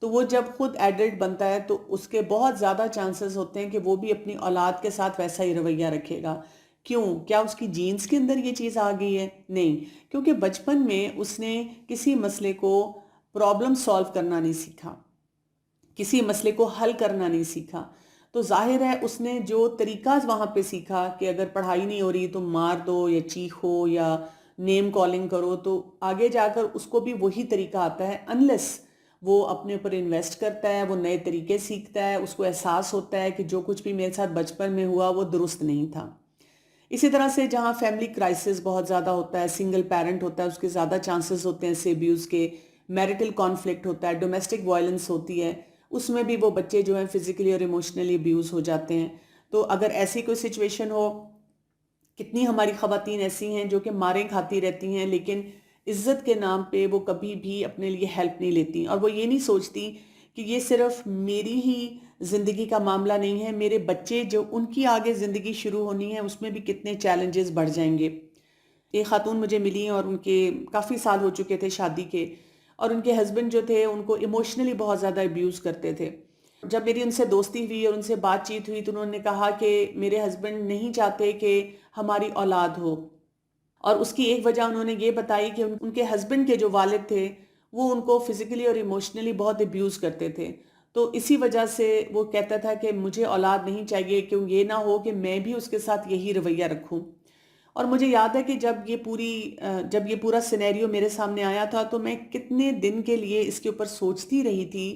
تو وہ جب خود ایڈلٹ بنتا ہے تو اس کے بہت زیادہ چانسز ہوتے ہیں کہ وہ بھی اپنی اولاد کے ساتھ ویسا ہی رویہ رکھے گا۔ کیوں؟ کیا اس کی جینز کے اندر یہ چیز آ گئی ہے؟ نہیں، کیونکہ بچپن میں اس نے کسی مسئلے کو پرابلم سالو کرنا نہیں سیکھا، کسی مسئلے کو حل کرنا نہیں سیکھا، تو ظاہر ہے اس نے جو طریقہ وہاں پہ سیکھا کہ اگر پڑھائی نہیں ہو رہی تو مار دو یا چیخو یا نیم کالنگ کرو، تو آگے جا کر اس کو بھی وہی طریقہ آتا ہے انلیس وہ اپنے اوپر انویسٹ کرتا ہے، وہ نئے طریقے سیکھتا ہے، اس کو احساس ہوتا ہے کہ جو کچھ بھی میرے ساتھ بچپن میں ہوا وہ درست نہیں تھا۔ اسی طرح سے جہاں فیملی کرائسس بہت زیادہ ہوتا ہے، سنگل پیرنٹ ہوتا ہے، اس کے زیادہ چانسز ہوتے ہیں اسے ابیوز کے، میرٹل کانفلکٹ ہوتا ہے، ڈومیسٹک وائلنس ہوتی ہے، اس میں بھی وہ بچے جو ہیں فزیکلی اور ایموشنلی ابیوز ہو جاتے ہیں۔ تو اگر ایسی کوئی سچویشن ہو، کتنی ہماری خواتین ایسی ہیں جو کہ ماریں کھاتی رہتی ہیں لیکن عزت کے نام پہ وہ کبھی بھی اپنے لیے ہیلپ نہیں لیتی اور وہ یہ نہیں سوچتی کہ یہ صرف میری ہی زندگی کا معاملہ نہیں ہے، میرے بچے جو ان کی آگے زندگی شروع ہونی ہے اس میں بھی کتنے چیلنجز بڑھ جائیں گے۔ ایک خاتون مجھے ملی ہیں اور ان کے کافی سال ہو چکے تھے شادی کے، اور ان کے ہسبینڈ جو تھے ان کو ایموشنلی بہت زیادہ ابیوز کرتے تھے۔ جب میری ان سے دوستی ہوئی اور ان سے بات چیت ہوئی تو انہوں نے کہا کہ میرے ہسبینڈ نہیں چاہتے کہ ہماری اولاد ہو، اور اس کی ایک وجہ انہوں نے یہ بتائی کہ ان کے ہسبینڈ کے جو والد تھے وہ ان کو فزیکلی اور ایموشنلی بہت ابیوز کرتے تھے، تو اسی وجہ سے وہ کہتا تھا کہ مجھے اولاد نہیں چاہیے، کیوں یہ نہ ہو کہ میں بھی اس کے ساتھ یہی رویہ رکھوں. اور مجھے یاد ہے کہ جب یہ پورا سینیریو میرے سامنے آیا تھا تو میں کتنے دن کے لیے اس کے اوپر سوچتی رہی تھی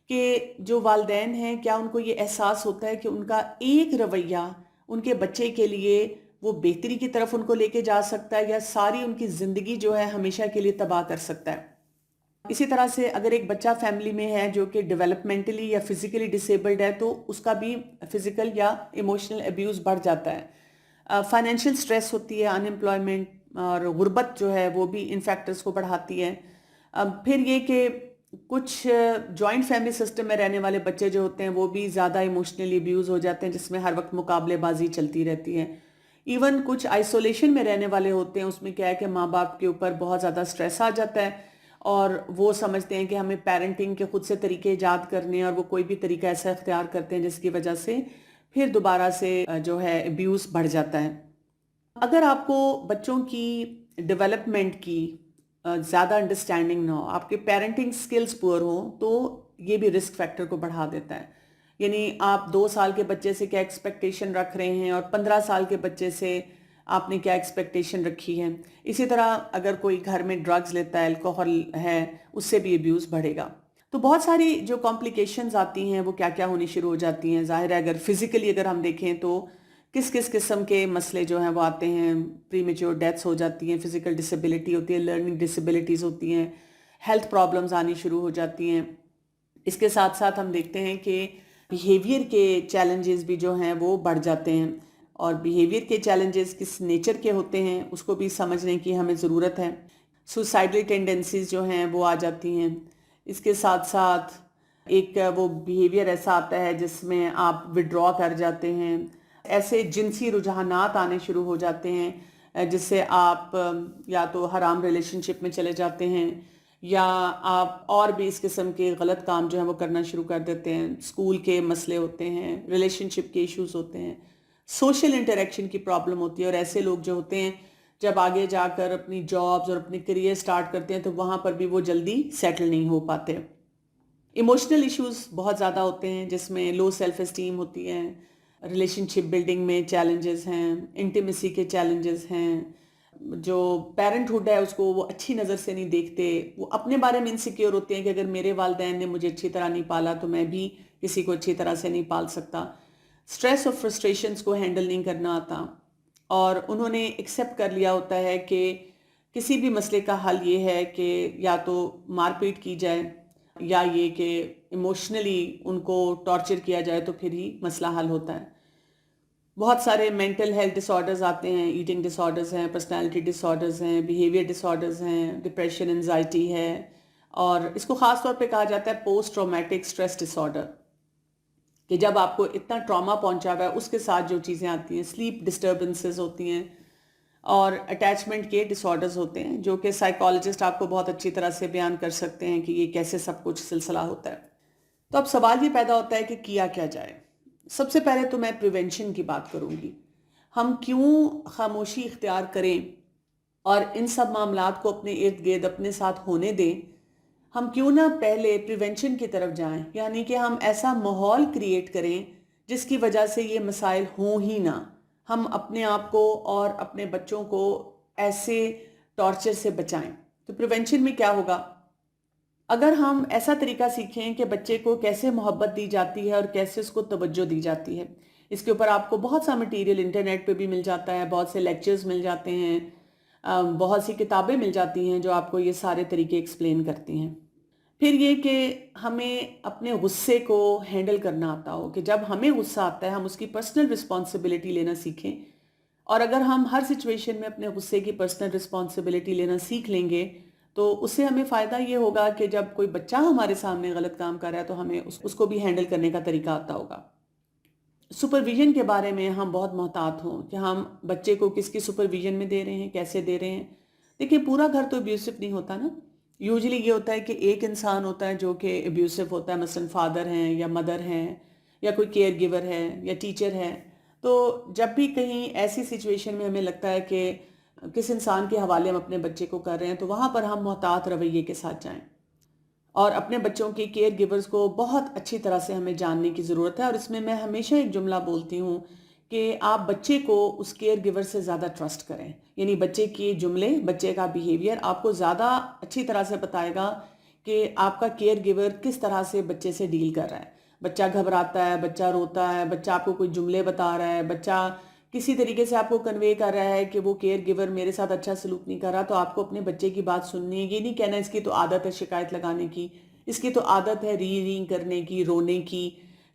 کہ جو والدین ہیں کیا ان کو یہ احساس ہوتا ہے کہ ان کا ایک رویہ ان کے بچے کے لیے وہ بہتری کی طرف ان کو لے کے جا سکتا ہے، یا ساری ان کی زندگی جو ہے ہمیشہ کے لیے تباہ کر سکتا ہے. اسی طرح سے اگر ایک بچہ فیملی میں ہے جو کہ ڈیولپمنٹلی یا فزیکلی ڈسیبلڈ ہے تو اس کا بھی فزیکل یا ایموشنل ابیوز بڑھ جاتا ہے. فائنینشیل سٹریس ہوتی ہے، ان امپلائمنٹ اور غربت جو ہے وہ بھی ان فیکٹرز کو بڑھاتی ہے. پھر یہ کہ کچھ جوائنٹ فیملی سسٹم میں رہنے والے بچے جو ہوتے ہیں وہ بھی زیادہ ایموشنلی ابیوز ہو جاتے ہیں، جس میں ہر وقت مقابلے بازی چلتی رہتی ہے. ایون کچھ آئسولیشن میں رہنے والے ہوتے ہیں، اس میں کیا ہے کہ ماں باپ کے اوپر بہت زیادہ سٹریس آ جاتا ہے اور وہ سمجھتے ہیں کہ ہمیں پیرنٹنگ کے خود سے طریقے ایجاد کرنے ہیں، اور وہ کوئی بھی طریقہ ایسا اختیار کرتے ہیں جس کی وجہ سے پھر دوبارہ سے جو ہے ابیوز بڑھ جاتا ہے. اگر آپ کو بچوں کی ڈیولپمنٹ کی زیادہ انڈرسٹینڈنگ نہ ہو، آپ کے پیرنٹنگ سکلز پور ہوں، تو یہ بھی رسک فیکٹر کو بڑھا دیتا ہے. یعنی آپ 2 سال کے بچے سے کیا ایکسپیکٹیشن رکھ رہے ہیں اور 15 سال کے بچے سے آپ نے کیا ایکسپیکٹیشن رکھی ہے. اسی طرح اگر کوئی گھر میں ڈرگز لیتا ہے، الکوہل ہے، اس سے بھی ابیوز بڑھے گا. تو بہت ساری جو کمپلیکیشنز آتی ہیں وہ کیا کیا ہونی شروع ہو جاتی ہیں. ظاہر ہے اگر فزیکلی اگر ہم دیکھیں تو کس کس قسم کے مسئلے جو ہیں وہ آتے ہیں. پری میچور ڈیتھس ہو جاتی ہیں، فزیکل ڈسیبلٹی ہوتی ہے، لرننگ ڈسیبلٹیز ہوتی ہیں، ہیلتھ پرابلمز آنی شروع ہو جاتی ہیں. اس کے ساتھ ساتھ ہم دیکھتے ہیں کہ بیہیویئر کے چیلنجز بھی جو ہیں وہ بڑھ جاتے ہیں. اور بیہیویئر کے چیلنجز کس نیچر کے ہوتے ہیں اس کو بھی سمجھنے کی ہمیں ضرورت ہے. سوسائڈل ٹینڈنسیز جو ہیں وہ آ جاتی ہیں. اس کے ساتھ ساتھ ایک وہ بیہیویئر ایسا آتا ہے جس میں آپ وڈرا کر جاتے ہیں. ایسے جنسی رجحانات آنے شروع ہو جاتے ہیں جس سے آپ یا تو حرام ریلیشن شپ میں چلے جاتے ہیں، یا آپ اور بھی اس قسم کے غلط کام جو ہیں وہ کرنا شروع کر دیتے ہیں. اسکول کے مسئلے ہوتے ہیں، ریلیشن شپ کے ایشوز ہوتے ہیں، سوشل انٹریکشن کی پرابلم ہوتی ہے. اور ایسے لوگ جو ہوتے ہیں جب آگے جا کر اپنی جابز اور اپنی کریئر سٹارٹ کرتے ہیں تو وہاں پر بھی وہ جلدی سیٹل نہیں ہو پاتے. ایموشنل ایشوز بہت زیادہ ہوتے ہیں جس میں لو سیلف اسٹیم ہوتی ہے، ریلیشن شپ بلڈنگ میں چیلنجز ہیں، انٹیمیسی کے چیلنجز ہیں. جو پیرنٹ ہوڈ ہے اس کو وہ اچھی نظر سے نہیں دیکھتے، وہ اپنے بارے میں انسیکیور ہوتے ہیں کہ اگر میرے والدین نے مجھے اچھی طرح نہیں پالا تو میں بھی کسی کو اچھی طرح سے نہیں پال سکتا. سٹریس اور فرسٹریشنز کو ہینڈل نہیں کرنا آتا، اور انہوں نے ایکسیپٹ کر لیا ہوتا ہے کہ کسی بھی مسئلے کا حل یہ ہے کہ یا تو مار پیٹ کی جائے یا یہ کہ ایموشنلی ان کو ٹارچر کیا جائے تو پھر ہی مسئلہ حل ہوتا ہے. بہت سارے مینٹل ہیلتھ ڈس آرڈرز آتے ہیں، ایٹنگ ڈس آرڈرز ہیں، پرسنالٹی ڈس آرڈرز ہیں، بیہیویئر ڈس آرڈرز ہیں، ڈپریشن، انزائٹی ہے. اور اس کو خاص طور پہ کہا جاتا ہے پوسٹ ٹرامیٹک سٹریس ڈس آرڈر، کہ جب آپ کو اتنا ٹراما پہنچا ہوا ہے اس کے ساتھ جو چیزیں آتی ہیں، سلیپ ڈسٹربنسز ہوتی ہیں، اور اٹیچمنٹ کے ڈس آرڈرز ہوتے ہیں جو کہ سائیکالوجسٹ آپ کو بہت اچھی طرح سے بیان کر سکتے ہیں کہ یہ کیسے سب کچھ سلسلہ ہوتا ہے. تو اب سوال یہ پیدا ہوتا ہے کہ کیا کیا جائے. سب سے پہلے تو میں پریونشن کی بات کروں گی. ہم کیوں خاموشی اختیار کریں اور ان سب معاملات کو اپنے ارد گرد اپنے ساتھ ہونے دیں؟ ہم کیوں نہ پہلے پریونشن کی طرف جائیں، یعنی کہ ہم ایسا ماحول کریٹ کریں جس کی وجہ سے یہ مسائل ہوں ہی نہ. ہم اپنے آپ کو اور اپنے بچوں کو ایسے ٹارچر سے بچائیں. تو پریونشن میں کیا ہوگا؟ اگر ہم ایسا طریقہ سیکھیں کہ بچے کو کیسے محبت دی جاتی ہے اور کیسے اس کو توجہ دی جاتی ہے. اس کے اوپر آپ کو بہت سا مٹیریل انٹرنیٹ پہ بھی مل جاتا ہے، بہت سے لیکچرز مل جاتے ہیں، بہت سی کتابیں مل جاتی ہیں جو آپ کو یہ سارے طریقے ایکسپلین کرتی ہیں. پھر یہ کہ ہمیں اپنے غصے کو ہینڈل کرنا آتا ہو، کہ جب ہمیں غصہ آتا ہے ہم اس کی پرسنل رسپانسبلٹی لینا سیکھیں. اور اگر ہم ہر سچویشن میں اپنے غصے کی پرسنل رسپانسبلٹی لینا سیکھ لیں گے تو اس سے ہمیں فائدہ یہ ہوگا کہ جب کوئی بچہ ہمارے سامنے غلط کام کر رہا ہے تو ہمیں اس کو بھی ہینڈل کرنے کا طریقہ آتا ہوگا. سپرویژن کے بارے میں ہم بہت محتاط ہوں کہ ہم بچے کو کس کی سپرویژن میں دے رہے ہیں، کیسے دے رہے ہیں. دیکھیں پورا گھر تو ابیوسو نہیں ہوتا نا. یوزلی یہ ہوتا ہے کہ ایک انسان ہوتا ہے جو کہ ابیوسو ہوتا ہے، مثلا فادر ہیں یا مدر ہیں یا کوئی کیئر گیور ہے یا ٹیچر ہے. تو جب بھی کہیں ایسی سچویشن میں ہمیں لگتا ہے کہ کس انسان کے حوالے ہم اپنے بچے کو کر رہے ہیں تو وہاں پر ہم محتاط رویے کے ساتھ جائیں. اور اپنے بچوں کے کیئر گیورز کو بہت اچھی طرح سے ہمیں جاننے کی ضرورت ہے. اور اس میں ہمیشہ ایک جملہ بولتی ہوں کہ آپ بچے کو اس کیئر گیور سے زیادہ ٹرسٹ کریں. یعنی بچے کے جملے، بچے کا بیہیویئر آپ کو زیادہ اچھی طرح سے بتائے گا کہ آپ کا کیئر گیور کس طرح سے بچے سے ڈیل کر رہا ہے. بچہ گھبراتا ہے، بچہ روتا ہے، بچہ آپ کو کوئی جملے بتا رہا ہے، بچہ کسی طریقے سے آپ کو کنوے کر رہا ہے کہ وہ کیئر گیور میرے ساتھ اچھا سلوک نہیں کر رہا، تو آپ کو اپنے بچے کی بات سننی ہے. یہ نہیں کہنا اس کی تو عادت ہے شکایت لگانے کی، اس کی تو عادت ہے ری کرنے کی، رونے کی.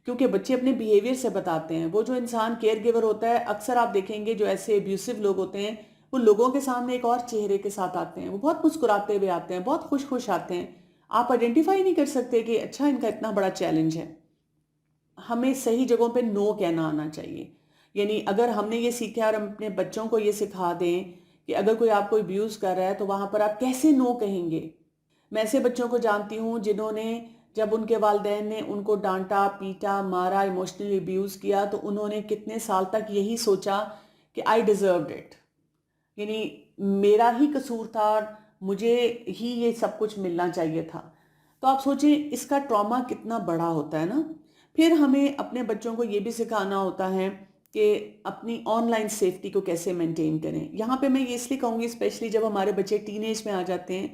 کیونکہ بچے اپنے بیہیویئر سے بتاتے ہیں. وہ جو انسان کیئر گیور ہوتا ہے، اکثر آپ دیکھیں گے جو ایسے ابیوسو لوگ ہوتے ہیں، وہ لوگوں کے سامنے ایک اور چہرے کے ساتھ آتے ہیں. وہ بہت مسکراتے ہوئے آتے ہیں، بہت خوش آتے ہیں. آپ آئیڈینٹیفائی نہیں کر سکتے کہ اچھا ان کا اتنا بڑا چیلنج ہے. ہمیں صحیح جگہوں پہ نو کہنا آنا چاہیے. یعنی اگر ہم نے یہ سیکھا اور ہم اپنے بچوں کو یہ سکھا دیں کہ اگر کوئی آپ کو ابیوز کر رہا ہے تو وہاں پر آپ کیسے نو کہیں گے. میں ایسے بچوں کو جانتی ہوں جنہوں نے، جب ان کے والدین نے ان کو ڈانٹا، پیٹا، مارا، ایموشنلی ابیوز کیا، تو انہوں نے کتنے سال تک یہی سوچا کہ آئی ڈیزروڈ اٹ. یعنی میرا ہی قصور تھا، مجھے ہی یہ سب کچھ ملنا چاہیے تھا. تو آپ سوچیں اس کا ٹراما کتنا بڑا ہوتا ہے نا. پھر ہمیں اپنے بچوں کو یہ بھی سکھانا ہوتا ہے کہ اپنی آن لائن سیفٹی کو کیسے مینٹین کریں. یہاں پہ میں یہ اس لیے کہوں گی، اسپیشلی جب ہمارے بچے ٹین ایج میں آ جاتے ہیں،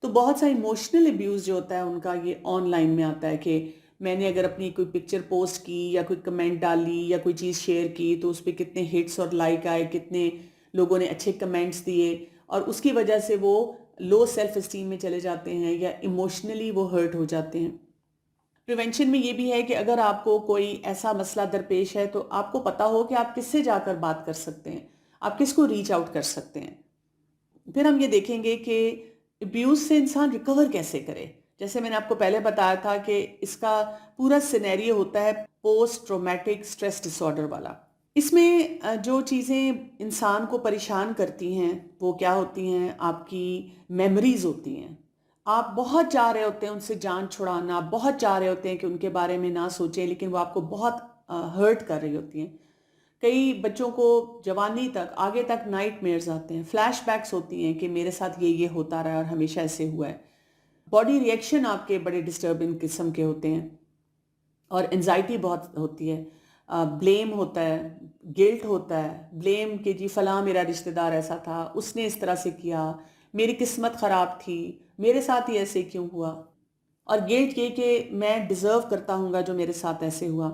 تو بہت سا ایموشنل ابیوز جو ہوتا ہے ان کا یہ آن لائن میں آتا ہے کہ میں نے اگر اپنی کوئی پکچر پوسٹ کی یا کوئی کمنٹ ڈالی یا کوئی چیز شیئر کی تو اس پہ کتنے ہٹس اور لائک آئے، کتنے لوگوں نے اچھے کمنٹس دیے، اور اس کی وجہ سے وہ لو سیلف اسٹیم میں چلے جاتے ہیں یا ایموشنلی وہ ہرٹ ہو جاتے ہیں. پریونشن میں یہ بھی ہے کہ اگر آپ کو کوئی ایسا مسئلہ درپیش ہے تو آپ کو پتا ہو کہ آپ کس سے جا کر بات کر سکتے ہیں، آپ کس کو ریچ آؤٹ کر سکتے ہیں. پھر ہم یہ دیکھیں گے کہ ابیوز سے انسان ریکور کیسے کرے. جیسے میں نے آپ کو پہلے بتایا تھا کہ اس کا پورا سینیریو ہوتا ہے پوسٹ ٹرومیٹک سٹریس ڈس آرڈر والا. اس میں جو چیزیں انسان کو پریشان کرتی ہیں وہ کیا ہوتی ہیں؟ آپ کی میموریز ہوتی ہیں. آپ بہت چاہ رہے ہوتے ہیں ان سے جان چھڑانا، بہت چاہ رہے ہوتے ہیں کہ ان کے بارے میں نہ سوچیں، لیکن وہ آپ کو بہت ہرٹ کر رہی ہوتی ہیں. کئی بچوں کو جوانی تک، آگے تک نائٹ میئرز آتے ہیں، فلیش بیکس ہوتی ہیں کہ میرے ساتھ یہ ہوتا رہا اور ہمیشہ ایسے ہوا ہے. باڈی ری ایکشن آپ کے بڑے ڈسٹربنگ قسم کے ہوتے ہیں، اور انزائٹی بہت ہوتی ہے. بلیم ہوتا ہے، گلٹ ہوتا ہے، بلیم کہ جی فلاں میرا رشتہ دار ایسا تھا، اس نے اس طرح سے کیا، میری قسمت خراب تھی، میرے ساتھ ہی ایسے کیوں ہوا. اور گلٹ یہ کہ میں ڈیزرو کرتا ہوں گا جو میرے ساتھ ایسے ہوا.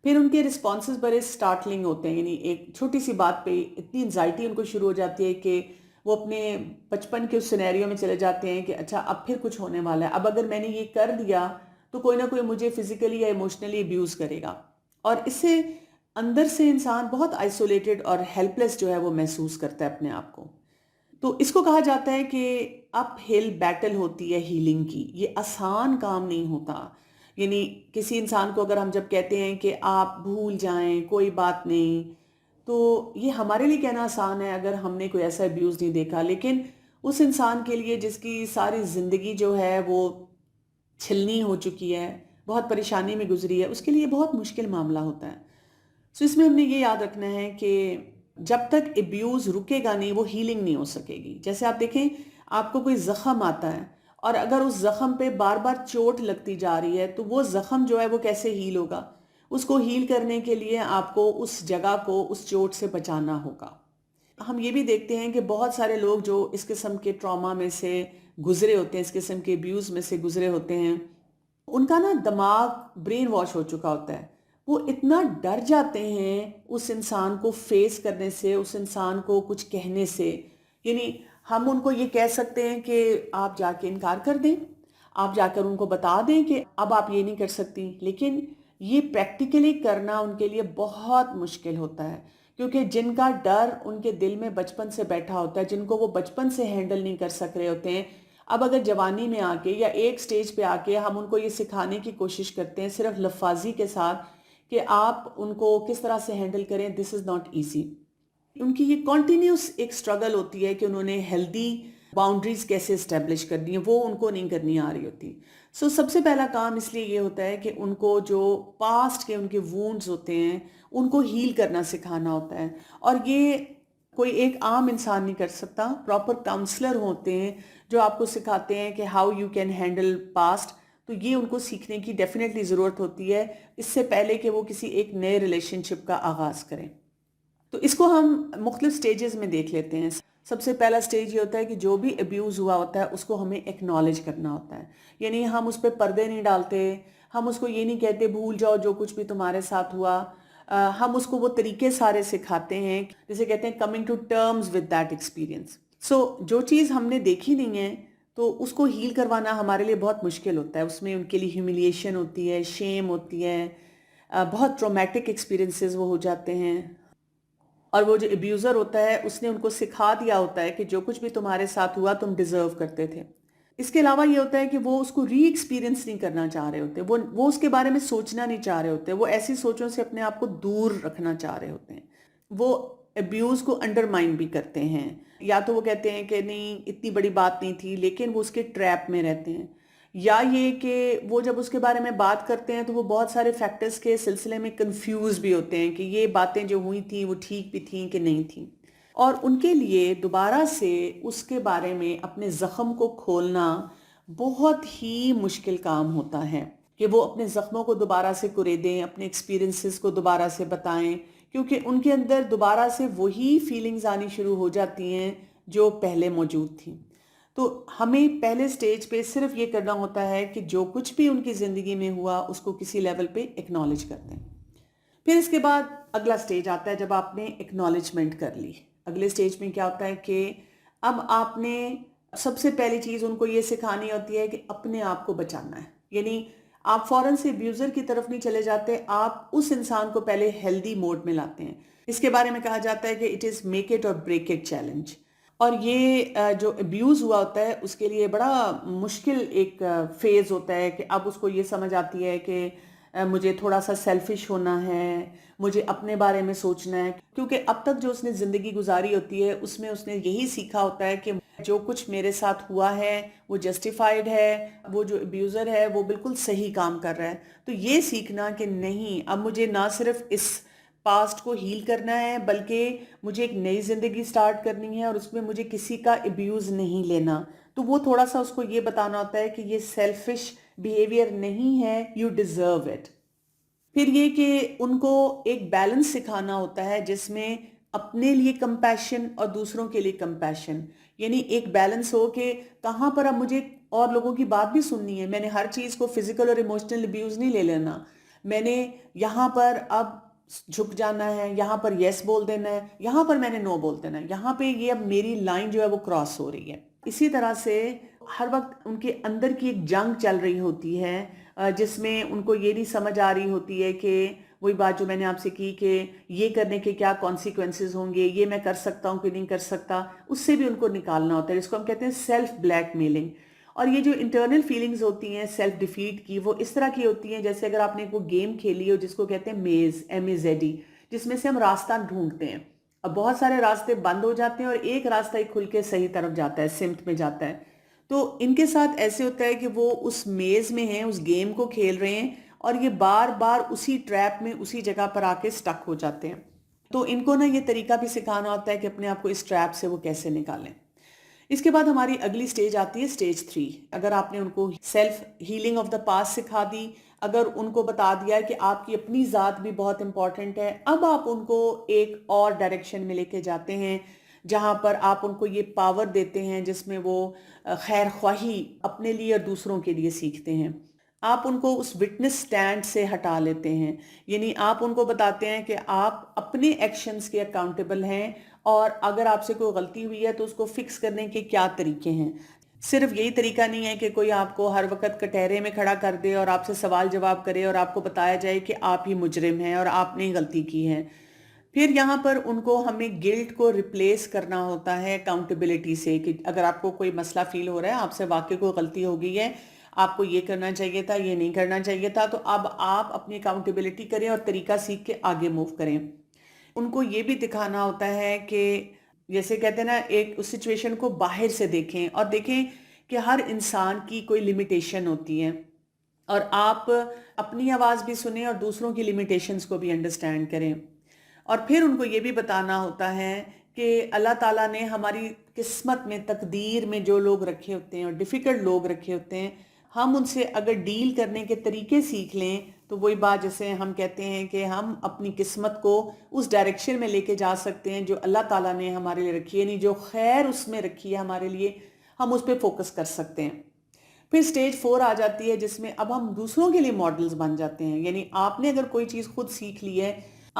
پھر ان کے رسپانسز بڑے سٹارٹلنگ ہوتے ہیں. یعنی ایک چھوٹی سی بات پہ اتنی انزائٹی ان کو شروع ہو جاتی ہے کہ وہ اپنے بچپن کے اس سینیریو میں چلے جاتے ہیں کہ اچھا اب پھر کچھ ہونے والا ہے، اب اگر میں نے یہ کر دیا تو کوئی نہ کوئی مجھے فزیکلی یا ایموشنلی ابیوز کرے گا. اور اس سے اندر سے انسان بہت آئسولیٹڈ اور ہیلپ لیس جو ہے وہ محسوس کرتا ہے اپنے آپ کو. تو اس کو کہا جاتا ہے کہ اپ ہل بیٹل ہوتی ہے ہیلنگ کی. یہ آسان کام نہیں ہوتا. یعنی کسی انسان کو اگر ہم جب کہتے ہیں کہ آپ بھول جائیں، کوئی بات نہیں، تو یہ ہمارے لیے کہنا آسان ہے اگر ہم نے کوئی ایسا ابیوز نہیں دیکھا. لیکن اس انسان کے لیے جس کی ساری زندگی جو ہے وہ چھلنی ہو چکی ہے، بہت پریشانی میں گزری ہے، اس کے لیے بہت مشکل معاملہ ہوتا ہے. سو اس میں ہم نے یہ یاد رکھنا ہے کہ جب تک ابیوز رکے گا نہیں وہ ہیلنگ نہیں ہو سکے گی. جیسے آپ دیکھیں آپ کو کوئی زخم آتا ہے اور اگر اس زخم پہ بار بار چوٹ لگتی جا رہی ہے تو وہ زخم جو ہے وہ کیسے ہیل ہوگا؟ اس کو ہیل کرنے کے لیے آپ کو اس جگہ کو اس چوٹ سے بچانا ہوگا. ہم یہ بھی دیکھتے ہیں کہ بہت سارے لوگ جو اس قسم کے ٹراما میں سے گزرے ہوتے ہیں، اس قسم کے ابیوز میں سے گزرے ہوتے ہیں، ان کا نا دماغ برین واش ہو چکا ہوتا ہے. وہ اتنا ڈر جاتے ہیں اس انسان کو فیس کرنے سے، اس انسان کو کچھ کہنے سے. یعنی ہم ان کو یہ کہہ سکتے ہیں کہ آپ جا کے انکار کر دیں، آپ جا کر ان کو بتا دیں کہ اب آپ یہ نہیں کر سکتی، لیکن یہ پریکٹیکلی کرنا ان کے لیے بہت مشکل ہوتا ہے. کیونکہ جن کا ڈر ان کے دل میں بچپن سے بیٹھا ہوتا ہے، جن کو وہ بچپن سے ہینڈل نہیں کر سک رہے ہوتے ہیں، اب اگر جوانی میں آ کے یا ایک سٹیج پہ آ کے ہم ان کو یہ سکھانے کی کوشش کرتے ہیں صرف لفاظی کے ساتھ کہ آپ ان کو کس طرح سے ہینڈل کریں، دس از ناٹ ایزی. ان کی یہ کنٹینیوس ایک سٹرگل ہوتی ہے کہ انہوں نے ہیلدی باؤنڈریز کیسے اسٹیبلش کرنی ہے، وہ ان کو نہیں کرنی آ رہی ہوتی. سب سے پہلا کام اس لیے یہ ہوتا ہے کہ ان کو جو پاسٹ کے ان کے وونڈز ہوتے ہیں ان کو ہیل کرنا سکھانا ہوتا ہے. اور یہ کوئی ایک عام انسان نہیں کر سکتا. پراپر کاؤنسلر ہوتے ہیں جو آپ کو سکھاتے ہیں کہ how you can handle past. تو یہ ان کو سیکھنے کی ڈیفینیٹلی ضرورت ہوتی ہے اس سے پہلے کہ وہ کسی ایک نئے ریلیشن شپ کا آغاز کریں. تو اس کو ہم مختلف سٹیجز میں دیکھ لیتے ہیں. سب سے پہلا سٹیج یہ ہوتا ہے کہ جو بھی ابیوز ہوا ہوتا ہے اس کو ہمیں ایکنالج کرنا ہوتا ہے. یعنی ہم اس پہ پردے نہیں ڈالتے, ہم اس کو یہ نہیں کہتے بھول جاؤ جو کچھ بھی تمہارے ساتھ ہوا. ہم اس کو وہ طریقے سارے سکھاتے ہیں جسے کہتے ہیں coming to terms with that experience. So جو چیز ہم نے دیکھی نہیں ہے تو اس کو ہیل کروانا ہمارے لیے بہت مشکل ہوتا ہے. اس میں ان کے لیے ہیوملیشن ہوتی ہے, شیم ہوتی ہے, بہت ٹرومیٹک ایکسپیرینسز وہ ہو جاتے ہیں. اور وہ جو ابیوزر ہوتا ہے اس نے ان کو سکھا دیا ہوتا ہے کہ جو کچھ بھی تمہارے ساتھ ہوا تم ڈیزرو کرتے تھے. اس کے علاوہ یہ ہوتا ہے کہ وہ اس کو ری ایکسپیرینس نہیں کرنا چاہ رہے ہوتے, وہ اس کے بارے میں سوچنا نہیں چاہ رہے ہوتے, وہ ایسی سوچوں سے اپنے آپ کو دور رکھنا چاہ رہے ہوتے ہیں. وہ ابیوز کو انڈرمائن بھی کرتے ہیں, یا تو وہ کہتے ہیں کہ نہیں اتنی بڑی بات نہیں تھی, لیکن وہ اس کے ٹریپ میں رہتے ہیں. یا یہ کہ وہ جب اس کے بارے میں بات کرتے ہیں تو وہ بہت سارے فیکٹرز کے سلسلے میں کنفیوز بھی ہوتے ہیں کہ یہ باتیں جو ہوئی تھیں وہ ٹھیک بھی تھیں کہ نہیں تھیں. اور ان کے لیے دوبارہ سے اس کے بارے میں اپنے زخم کو کھولنا بہت ہی مشکل کام ہوتا ہے کہ وہ اپنے زخموں کو دوبارہ سے کریدیں, اپنے ایکسپیرینسز کو دوبارہ سے بتائیں, کیونکہ ان کے اندر دوبارہ سے وہی فیلنگز آنی شروع ہو جاتی ہیں جو پہلے موجود تھیں. تو ہمیں پہلے سٹیج پہ صرف یہ کرنا ہوتا ہے کہ جو کچھ بھی ان کی زندگی میں ہوا اس کو کسی لیول پہ ایکنالج کر دیں. پھر اس کے بعد اگلا سٹیج آتا ہے جب آپ نے ایکنالجمنٹ کر لی. اگلے سٹیج میں کیا ہوتا ہے کہ اب آپ نے سب سے پہلی چیز ان کو یہ سکھانی ہوتی ہے کہ اپنے آپ کو بچانا ہے. یعنی آپ فوراً سے ابیوزر کی طرف نہیں چلے جاتے, آپ اس انسان کو پہلے ہیلدی موڈ میں لاتے ہیں. اس کے بارے میں کہا جاتا ہے کہ اٹ از میک اٹ اور بریک اٹ چیلنج. اور یہ جو ابیوز ہوا ہوتا ہے اس کے لیے بڑا مشکل ایک فیز ہوتا ہے کہ اب اس کو یہ سمجھ آتی ہے کہ مجھے تھوڑا سا سیلفش ہونا ہے, مجھے اپنے بارے میں سوچنا ہے, کیونکہ اب تک جو اس نے زندگی گزاری ہوتی ہے اس میں اس نے یہی سیکھا ہوتا ہے کہ جو کچھ میرے ساتھ ہوا ہے وہ جسٹیفائیڈ ہے, وہ جو ابیوزر ہے وہ بالکل صحیح کام کر رہا ہے. تو یہ سیکھنا کہ نہیں, اب مجھے نہ صرف اس پاسٹ کو ہیل کرنا ہے بلکہ مجھے ایک نئی زندگی سٹارٹ کرنی ہے اور اس میں مجھے کسی کا ابیوز نہیں لینا. تو وہ تھوڑا سا اس کو یہ بتانا ہوتا ہے کہ یہ سیلفش بیہیویئر نہیں ہے, یو ڈیزرو اٹ. پھر یہ کہ ان کو ایک بیلنس سکھانا ہوتا ہے جس میں اپنے لیے کمپیشن اور دوسروں کے لیے کمپیشن. یعنی ایک بیلنس ہو کہ کہاں پر اب مجھے اور لوگوں کی بات بھی سننی ہے, میں نے ہر چیز کو فزیکل اور ایموشنل ابیوز نہیں لے لینا, میں نے یہاں پر اب جھک جانا ہے, یہاں پر یس بول دینا ہے, یہاں پر میں نے نو بول دینا ہے, یہاں پہ یہ اب میری لائن جو ہے وہ کراس ہو رہی ہے. اسی طرح سے ہر وقت ان کے اندر کی ایک جنگ چل رہی ہوتی ہے جس میں ان کو یہ نہیں سمجھ آ رہی ہوتی ہے کہ وہی بات جو میں نے آپ سے کی کہ یہ کرنے کے کیا کانسیکوینسز ہوں گے, یہ میں کر سکتا ہوں کہ نہیں کر سکتا, اس سے بھی ان کو نکالنا ہوتا ہے, جس کو ہم کہتے ہیں سیلف بلیک میلنگ. اور یہ جو انٹرنل فیلنگز ہوتی ہیں سیلف ڈیفیٹ کی, وہ اس طرح کی ہوتی ہیں جیسے اگر آپ نے کوئی گیم کھیلی ہو جس کو کہتے ہیں میز, MEZD, جس میں سے ہم راستہ ڈھونڈتے ہیں. اب بہت سارے راستے بند ہو جاتے ہیں اور ایک راستہ ہی کھل کے صحیح طرف جاتا ہے, سمت میں جاتا ہے. تو ان کے ساتھ ایسے ہوتا ہے کہ وہ اس میز میں ہیں, اس گیم کو کھیل رہے ہیں اور یہ بار بار اسی ٹریپ میں اسی جگہ پر آ کے سٹک ہو جاتے ہیں. تو ان کو نا یہ طریقہ بھی سکھانا ہوتا ہے کہ اپنے آپ کو اس ٹریپ سے وہ کیسے نکالیں. اس کے بعد ہماری اگلی سٹیج آتی ہے سٹیج 3. اگر آپ نے ان کو self healing of the past سکھا دی, اگر ان کو بتا دیا کہ آپ کی اپنی ذات بھی بہت امپورٹنٹ ہے, اب آپ ان کو ایک اور ڈائریکشن میں لے کے جاتے ہیں جہاں پر آپ ان کو یہ پاور دیتے ہیں جس میں وہ خیر خواہی اپنے لیے اور دوسروں کے لیے سیکھتے ہیں. آپ ان کو اس وٹنس سٹینڈ سے ہٹا لیتے ہیں. یعنی آپ ان کو بتاتے ہیں کہ آپ اپنے ایکشنز کے اکاؤنٹیبل ہیں اور اگر آپ سے کوئی غلطی ہوئی ہے تو اس کو فکس کرنے کے کیا طریقے ہیں. صرف یہی طریقہ نہیں ہے کہ کوئی آپ کو ہر وقت کٹہرے میں کھڑا کر دے اور آپ سے سوال جواب کرے اور آپ کو بتایا جائے کہ آپ ہی مجرم ہیں اور آپ نے غلطی کی ہے. پھر یہاں پر ان کو ہمیں گلٹ کو ریپلیس کرنا ہوتا ہے اکاؤنٹیبلٹی سے, کہ اگر آپ کو کوئی مسئلہ فیل ہو رہا ہے, آپ سے واقعی کوئی غلطی ہو گئی ہے, آپ کو یہ کرنا چاہیے تھا, یہ نہیں کرنا چاہیے تھا, تو اب آپ اپنی اکاؤنٹیبلٹی کریں اور طریقہ سیکھ کے آگے موو کریں. ان کو یہ بھی دکھانا ہوتا ہے کہ جیسے کہتے ہیں نا, ایک اس سچویشن کو باہر سے دیکھیں اور دیکھیں کہ ہر انسان کی کوئی لمیٹیشن ہوتی ہے اور آپ اپنی آواز بھی سنیں اور دوسروں کی لمیٹیشنز کو بھی انڈرسٹینڈ کریں. اور پھر ان کو یہ بھی بتانا ہوتا ہے کہ اللہ تعالیٰ نے ہماری قسمت میں، تقدیر میں جو لوگ رکھے ہوتے ہیں اور ڈیفیکلٹ لوگ رکھے ہوتے ہیں، ہم ان سے اگر ڈیل کرنے کے طریقے سیکھ لیں تو وہی بات جیسے ہم کہتے ہیں کہ ہم اپنی قسمت کو اس ڈائریکشن میں لے کے جا سکتے ہیں جو اللہ تعالیٰ نے ہمارے لیے رکھی ہے، یعنی جو خیر اس میں رکھی ہے ہمارے لیے، ہم اس پہ فوکس کر سکتے ہیں۔ پھر سٹیج 4 آ جاتی ہے جس میں اب ہم دوسروں کے لیے ماڈلز بن جاتے ہیں، یعنی آپ نے اگر کوئی چیز خود سیکھ لی ہے،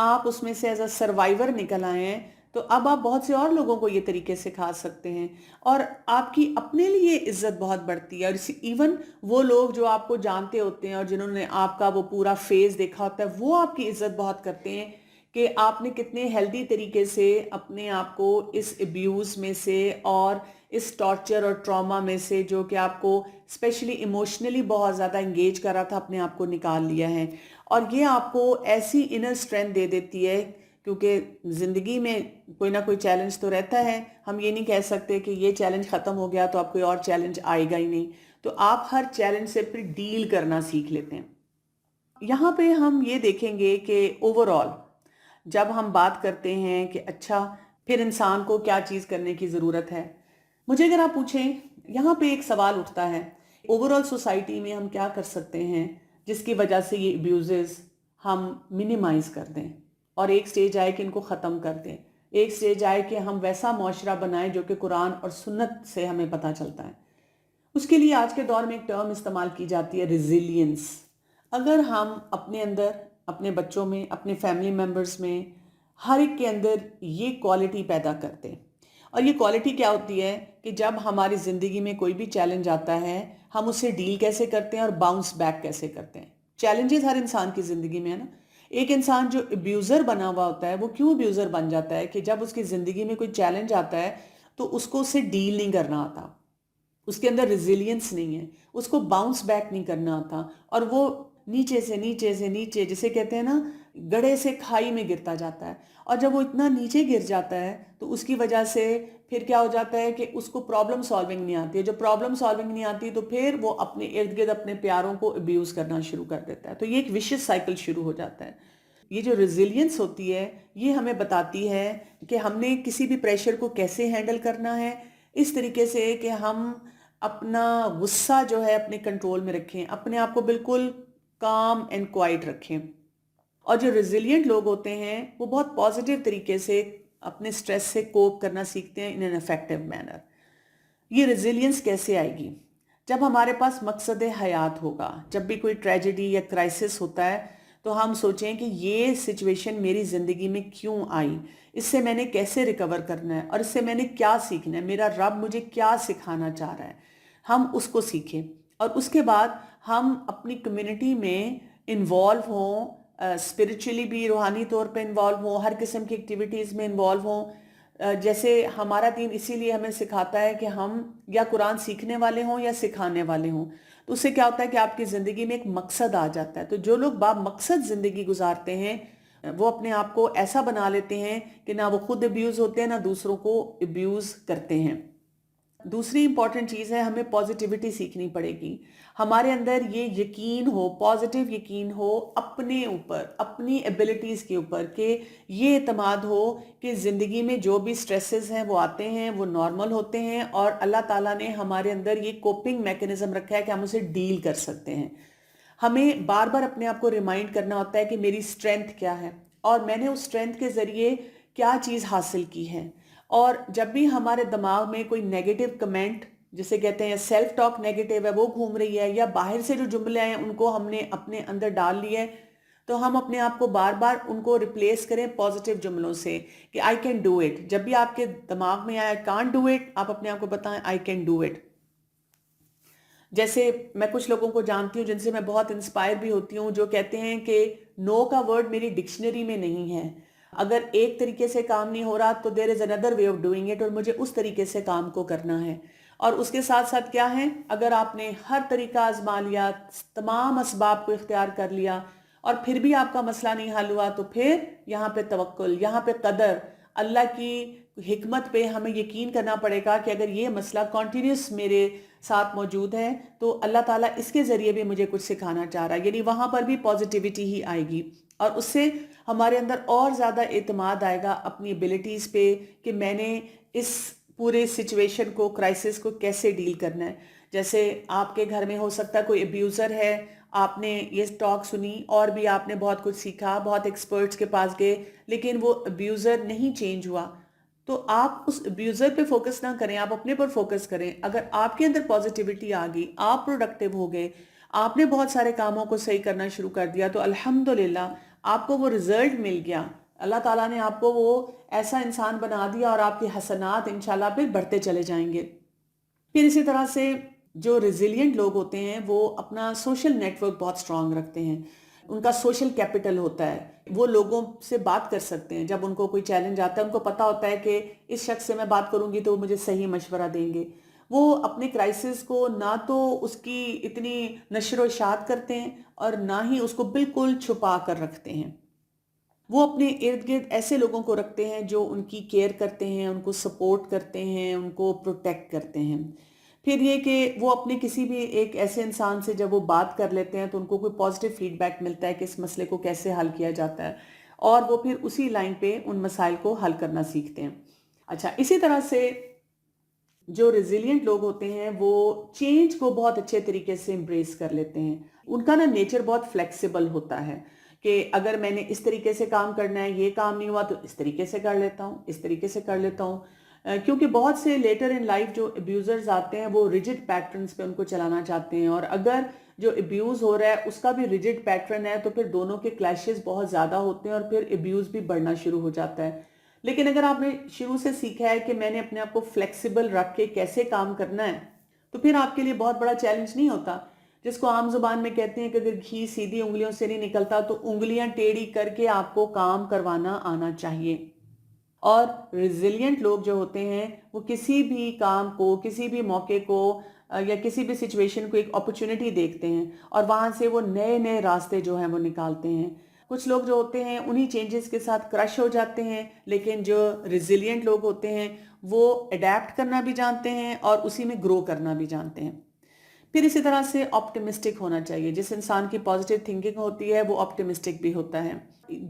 آپ اس میں سے ایز اے سروائیور نکل آئے ہیں، تو اب آپ بہت سے اور لوگوں کو یہ طریقے سکھا سکتے ہیں، اور آپ کی اپنے لیے عزت بہت بڑھتی ہے، اور ایون وہ لوگ جو آپ کو جانتے ہوتے ہیں اور جنہوں نے آپ کا وہ پورا فیز دیکھا ہوتا ہے، وہ آپ کی عزت بہت کرتے ہیں کہ آپ نے کتنے ہیلدی طریقے سے اپنے آپ کو اس ابیوز میں سے اور اس ٹارچر اور ٹراما میں سے، جو کہ آپ کو اسپیشلی ایموشنلی بہت زیادہ انگیج کر رہا تھا، اپنے آپ کو نکال لیا ہے۔ اور یہ آپ کو ایسی انر اسٹرینتھ دے دیتی ہے، کیونکہ زندگی میں کوئی نہ کوئی چیلنج تو رہتا ہے، ہم یہ نہیں کہہ سکتے کہ یہ چیلنج ختم ہو گیا تو اب کوئی اور چیلنج آئے گا ہی نہیں، تو آپ ہر چیلنج سے پھر ڈیل کرنا سیکھ لیتے ہیں۔ یہاں پہ ہم یہ دیکھیں گے کہ اوور آل جب ہم بات کرتے ہیں کہ اچھا پھر انسان کو کیا چیز کرنے کی ضرورت ہے، مجھے اگر آپ پوچھیں، یہاں پہ ایک سوال اٹھتا ہے، اوور آل سوسائٹی میں ہم کیا کر سکتے ہیں جس کی وجہ سے یہ ابیوزز ہم منیمائز کر دیں، اور ایک سٹیج آئے کہ ان کو ختم کر دیں، ایک سٹیج آئے کہ ہم ویسا معاشرہ بنائیں جو کہ قرآن اور سنت سے ہمیں پتہ چلتا ہے۔ اس کے لیے آج کے دور میں ایک ٹرم استعمال کی جاتی ہے، ریزیلینس۔ اگر ہم اپنے اندر، اپنے بچوں میں، اپنے فیملی ممبرز میں، ہر ایک کے اندر یہ کوالٹی پیدا کرتے ہیں، اور یہ کوالٹی کیا ہوتی ہے کہ جب ہماری زندگی میں کوئی بھی چیلنج آتا ہے، ہم اسے ڈیل کیسے کرتے ہیں اور باؤنس بیک کیسے کرتے ہیں۔ چیلنجز ہر انسان کی زندگی میں ہے نا۔ ایک انسان جو ابیوزر بنا ہوا ہوتا ہے، وہ کیوں ابیوزر بن جاتا ہے کہ جب اس کی زندگی میں کوئی چیلنج آتا ہے تو اس کو اسے ڈیل نہیں کرنا آتا، اس کے اندر ریزیلینس نہیں ہے، اس کو باؤنس بیک نہیں کرنا آتا، اور وہ نیچے سے نیچے سے نیچے، جسے کہتے ہیں نا، گڑھے سے کھائی میں گرتا جاتا ہے، اور جب وہ اتنا نیچے گر جاتا ہے تو اس کی وجہ سے پھر کیا ہو جاتا ہے کہ اس کو پرابلم سالونگ نہیں آتی ہے، جب پرابلم سالونگ نہیں آتی تو پھر وہ اپنے ارد گرد اپنے پیاروں کو ابیوز کرنا شروع کر دیتا ہے، تو یہ ایک ویشیس سائیکل شروع ہو جاتا ہے۔ یہ جو ریزیلینس ہوتی ہے، یہ ہمیں بتاتی ہے کہ ہم نے کسی بھی پریشر کو کیسے ہینڈل کرنا ہے، اس طریقے سے کہ ہم اپنا غصہ جو ہے اپنے کنٹرول میں رکھیں، اپنے آپ کو بالکل کام اینڈ کوائٹ رکھیں۔ اور جو ریزیلینٹ لوگ ہوتے ہیں وہ بہت پازیٹیو طریقے سے اپنے سٹریس سے کوپ کرنا سیکھتے ہیں ان این افیکٹو مینر۔ یہ ریزیلینس کیسے آئے گی؟ جب ہمارے پاس مقصد حیات ہوگا، جب بھی کوئی ٹریجڈی یا کرائسس ہوتا ہے تو ہم سوچیں کہ یہ سچویشن میری زندگی میں کیوں آئی، اس سے میں نے کیسے ریکور کرنا ہے، اور اس سے میں نے کیا سیکھنا ہے، میرا رب مجھے کیا سکھانا چاہ رہا ہے، ہم اس کو سیکھیں، اور اس کے بعد ہم اپنی کمیونٹی میں انوالو ہوں، اسپرچولی بھی، روحانی طور پہ انوالو ہوں، ہر قسم کی ایکٹیویٹیز میں انوالو ہوں۔ جیسے ہمارا دین اسی لیے ہمیں سکھاتا ہے کہ ہم یا قرآن سیکھنے والے ہوں یا سکھانے والے ہوں، تو اس سے کیا ہوتا ہے کہ آپ کی زندگی میں ایک مقصد آ جاتا ہے۔ تو جو لوگ با مقصد زندگی گزارتے ہیں وہ اپنے آپ کو ایسا بنا لیتے ہیں کہ نہ وہ خود ابیوز ہوتے ہیں نہ دوسروں کو ابیوز کرتے ہیں۔ دوسری امپورٹنٹ چیز ہے، ہمیں پازیٹیوٹی سیکھنی پڑے گی، ہمارے اندر یہ یقین ہو، پازیٹیو یقین ہو اپنے اوپر، اپنی ایبلٹیز کے اوپر، کہ یہ اعتماد ہو کہ زندگی میں جو بھی سٹریسز ہیں وہ آتے ہیں، وہ نارمل ہوتے ہیں، اور اللہ تعالیٰ نے ہمارے اندر یہ کوپنگ میکنزم رکھا ہے کہ ہم اسے ڈیل کر سکتے ہیں۔ ہمیں بار بار اپنے آپ کو ریمائنڈ کرنا ہوتا ہے کہ میری سٹرینتھ کیا ہے، اور میں نے اس سٹرینتھ کے ذریعے کیا چیز حاصل کی ہے۔ اور جب بھی ہمارے دماغ میں کوئی نیگیٹو کمنٹ، جسے کہتے ہیں سیلف ٹاک نیگیٹو ہے، وہ گھوم رہی ہے، یا باہر سے جو جملے ہیں ان کو ہم نے اپنے اندر ڈال لیے، تو ہم اپنے آپ کو بار بار ان کو ریپلیس کریں پازیٹیو جملوں سے کہ آئی کین ڈو اٹ۔ جب بھی آپ کے دماغ میں آئے آئی کانٹ ڈو اٹ، آپ اپنے آپ کو بتائیں آئی کین ڈو اٹ۔ جیسے میں کچھ لوگوں کو جانتی ہوں جن سے میں بہت انسپائر بھی ہوتی ہوں، جو کہتے ہیں کہ نو کا ورڈ میری ڈکشنری میں نہیں ہے، اگر ایک طریقے سے کام نہیں ہو رہا تو دیر از اندر وے آف ڈوئنگ اٹ، اور مجھے اس طریقے سے کام کو کرنا ہے۔ اور اس کے ساتھ ساتھ کیا ہے، اگر آپ نے ہر طریقہ آزما لیا، تمام اسباب کو اختیار کر لیا، اور پھر بھی آپ کا مسئلہ نہیں حل ہوا، تو پھر یہاں پہ توکل، یہاں پہ قدر، اللہ کی حکمت پہ ہمیں یقین کرنا پڑے گا کہ اگر یہ مسئلہ کنٹینیوس میرے ساتھ موجود ہے تو اللہ تعالیٰ اس کے ذریعے بھی مجھے کچھ سکھانا چاہ رہا ہے، یعنی وہاں پر بھی پازیٹیوٹی ہی آئے گی۔ اور اس سے ہمارے اندر اور زیادہ اعتماد آئے گا اپنی ایبلٹیز پہ کہ میں نے اس پورے سچویشن کو، کرائسس کو کیسے ڈیل کرنا ہے. جیسے آپ کے گھر میں ہو سکتا ہے کوئی ابیوزر ہے، آپ نے یہ ٹاک سنی اور بھی آپ نے بہت کچھ سیکھا، بہت ایکسپرٹس کے پاس گئے، لیکن وہ ابیوزر نہیں چینج ہوا. تو آپ اس ابیوزر پہ فوکس نہ کریں، آپ اپنے پر فوکس کریں. اگر آپ کے اندر پازیٹیوٹی آ گئی، آپ پروڈکٹیو ہو گئے، آپ نے بہت سارے کاموں کو صحیح کرنا شروع کر دیا، تو الحمدللہ آپ کو وہ رزلٹ مل گیا. اللہ تعالیٰ نے آپ کو وہ ایسا انسان بنا دیا اور آپ کے حسنات انشاءاللہ پھر بڑھتے چلے جائیں گے. پھر اسی طرح سے جو ریزیلینٹ لوگ ہوتے ہیں وہ اپنا سوشل نیٹ ورک بہت سٹرونگ رکھتے ہیں. ان کا سوشل کیپٹل ہوتا ہے، وہ لوگوں سے بات کر سکتے ہیں. جب ان کو کوئی چیلنج آتا ہے، ان کو پتا ہوتا ہے کہ اس شخص سے میں بات کروں گی تو وہ مجھے صحیح مشورہ دیں گے. وہ اپنے کرائسس کو نہ تو اس کی اتنی نشر و اشاعت کرتے ہیں اور نہ ہی اس کو بالکل چھپا کر رکھتے ہیں. وہ اپنے ارد گرد ایسے لوگوں کو رکھتے ہیں جو ان کی کیئر کرتے ہیں، ان کو سپورٹ کرتے ہیں، ان کو پروٹیکٹ کرتے ہیں. پھر یہ کہ وہ اپنے کسی بھی ایک ایسے انسان سے جب وہ بات کر لیتے ہیں تو ان کو کوئی پازیٹیو فیڈ بیک ملتا ہے کہ اس مسئلے کو کیسے حل کیا جاتا ہے، اور وہ پھر اسی لائن پہ ان مسائل کو حل کرنا سیکھتے ہیں. اچھا، اسی طرح سے جو ریزیلینٹ لوگ ہوتے ہیں وہ چینج کو بہت اچھے طریقے سے امبریس کر لیتے ہیں. ان کا نا نیچر بہت فلیکسیبل ہوتا ہے کہ اگر میں نے اس طریقے سے کام کرنا ہے، یہ کام نہیں ہوا تو اس طریقے سے کر لیتا ہوں، اس طریقے سے کر لیتا ہوں. کیونکہ بہت سے لیٹر ان لائف جو ابیوزرز آتے ہیں وہ ریجڈ پیٹرنز پہ ان کو چلانا چاہتے ہیں، اور اگر جو ابیوز ہو رہا ہے اس کا بھی ریجڈ پیٹرن ہے تو پھر دونوں کے کلیشز بہت زیادہ ہوتے ہیں اور پھر ابیوز بھی بڑھنا شروع ہو جاتا ہے. لیکن اگر آپ نے شروع سے سیکھا ہے کہ میں نے اپنے آپ کو فلیکسیبل رکھ کے کیسے کام کرنا ہے، تو پھر آپ کے لیے بہت بڑا چیلنج نہیں ہوتا. جس کو عام زبان میں کہتے ہیں کہ اگر گھی سیدھی انگلیوں سے نہیں نکلتا تو انگلیاں ٹیڑھی کر کے آپ کو کام کروانا آنا چاہیے. اور ریزیلینٹ لوگ جو ہوتے ہیں وہ کسی بھی کام کو، کسی بھی موقع کو یا کسی بھی سچویشن کو ایک اپرچونٹی دیکھتے ہیں اور وہاں سے وہ نئے نئے راستے جو ہیں وہ نکالتے ہیں. کچھ لوگ جو ہوتے ہیں انہی چینجز کے ساتھ کرش ہو جاتے ہیں، لیکن جو ریزیلینٹ لوگ ہوتے ہیں وہ اڈیپٹ کرنا بھی جانتے ہیں اور اسی میں گرو کرنا بھی جانتے ہیں. پھر اسی طرح سے آپٹیمسٹک ہونا چاہیے. جس انسان کی پازیٹیو تھنکنگ ہوتی ہے وہ آپٹیمسٹک بھی ہوتا ہے.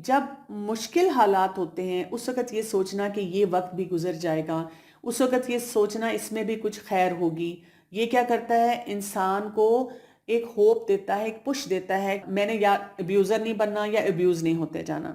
جب مشکل حالات ہوتے ہیں اس وقت یہ سوچنا کہ یہ وقت بھی گزر جائے گا، اس وقت یہ سوچنا اس میں بھی کچھ خیر ہوگی، یہ کیا کرتا ہے انسان کو ایک ہوپ دیتا ہے، ایک پش دیتا ہے. میں نے یا ابیوزر نہیں بننا یا ابیوز نہیں ہوتے جانا.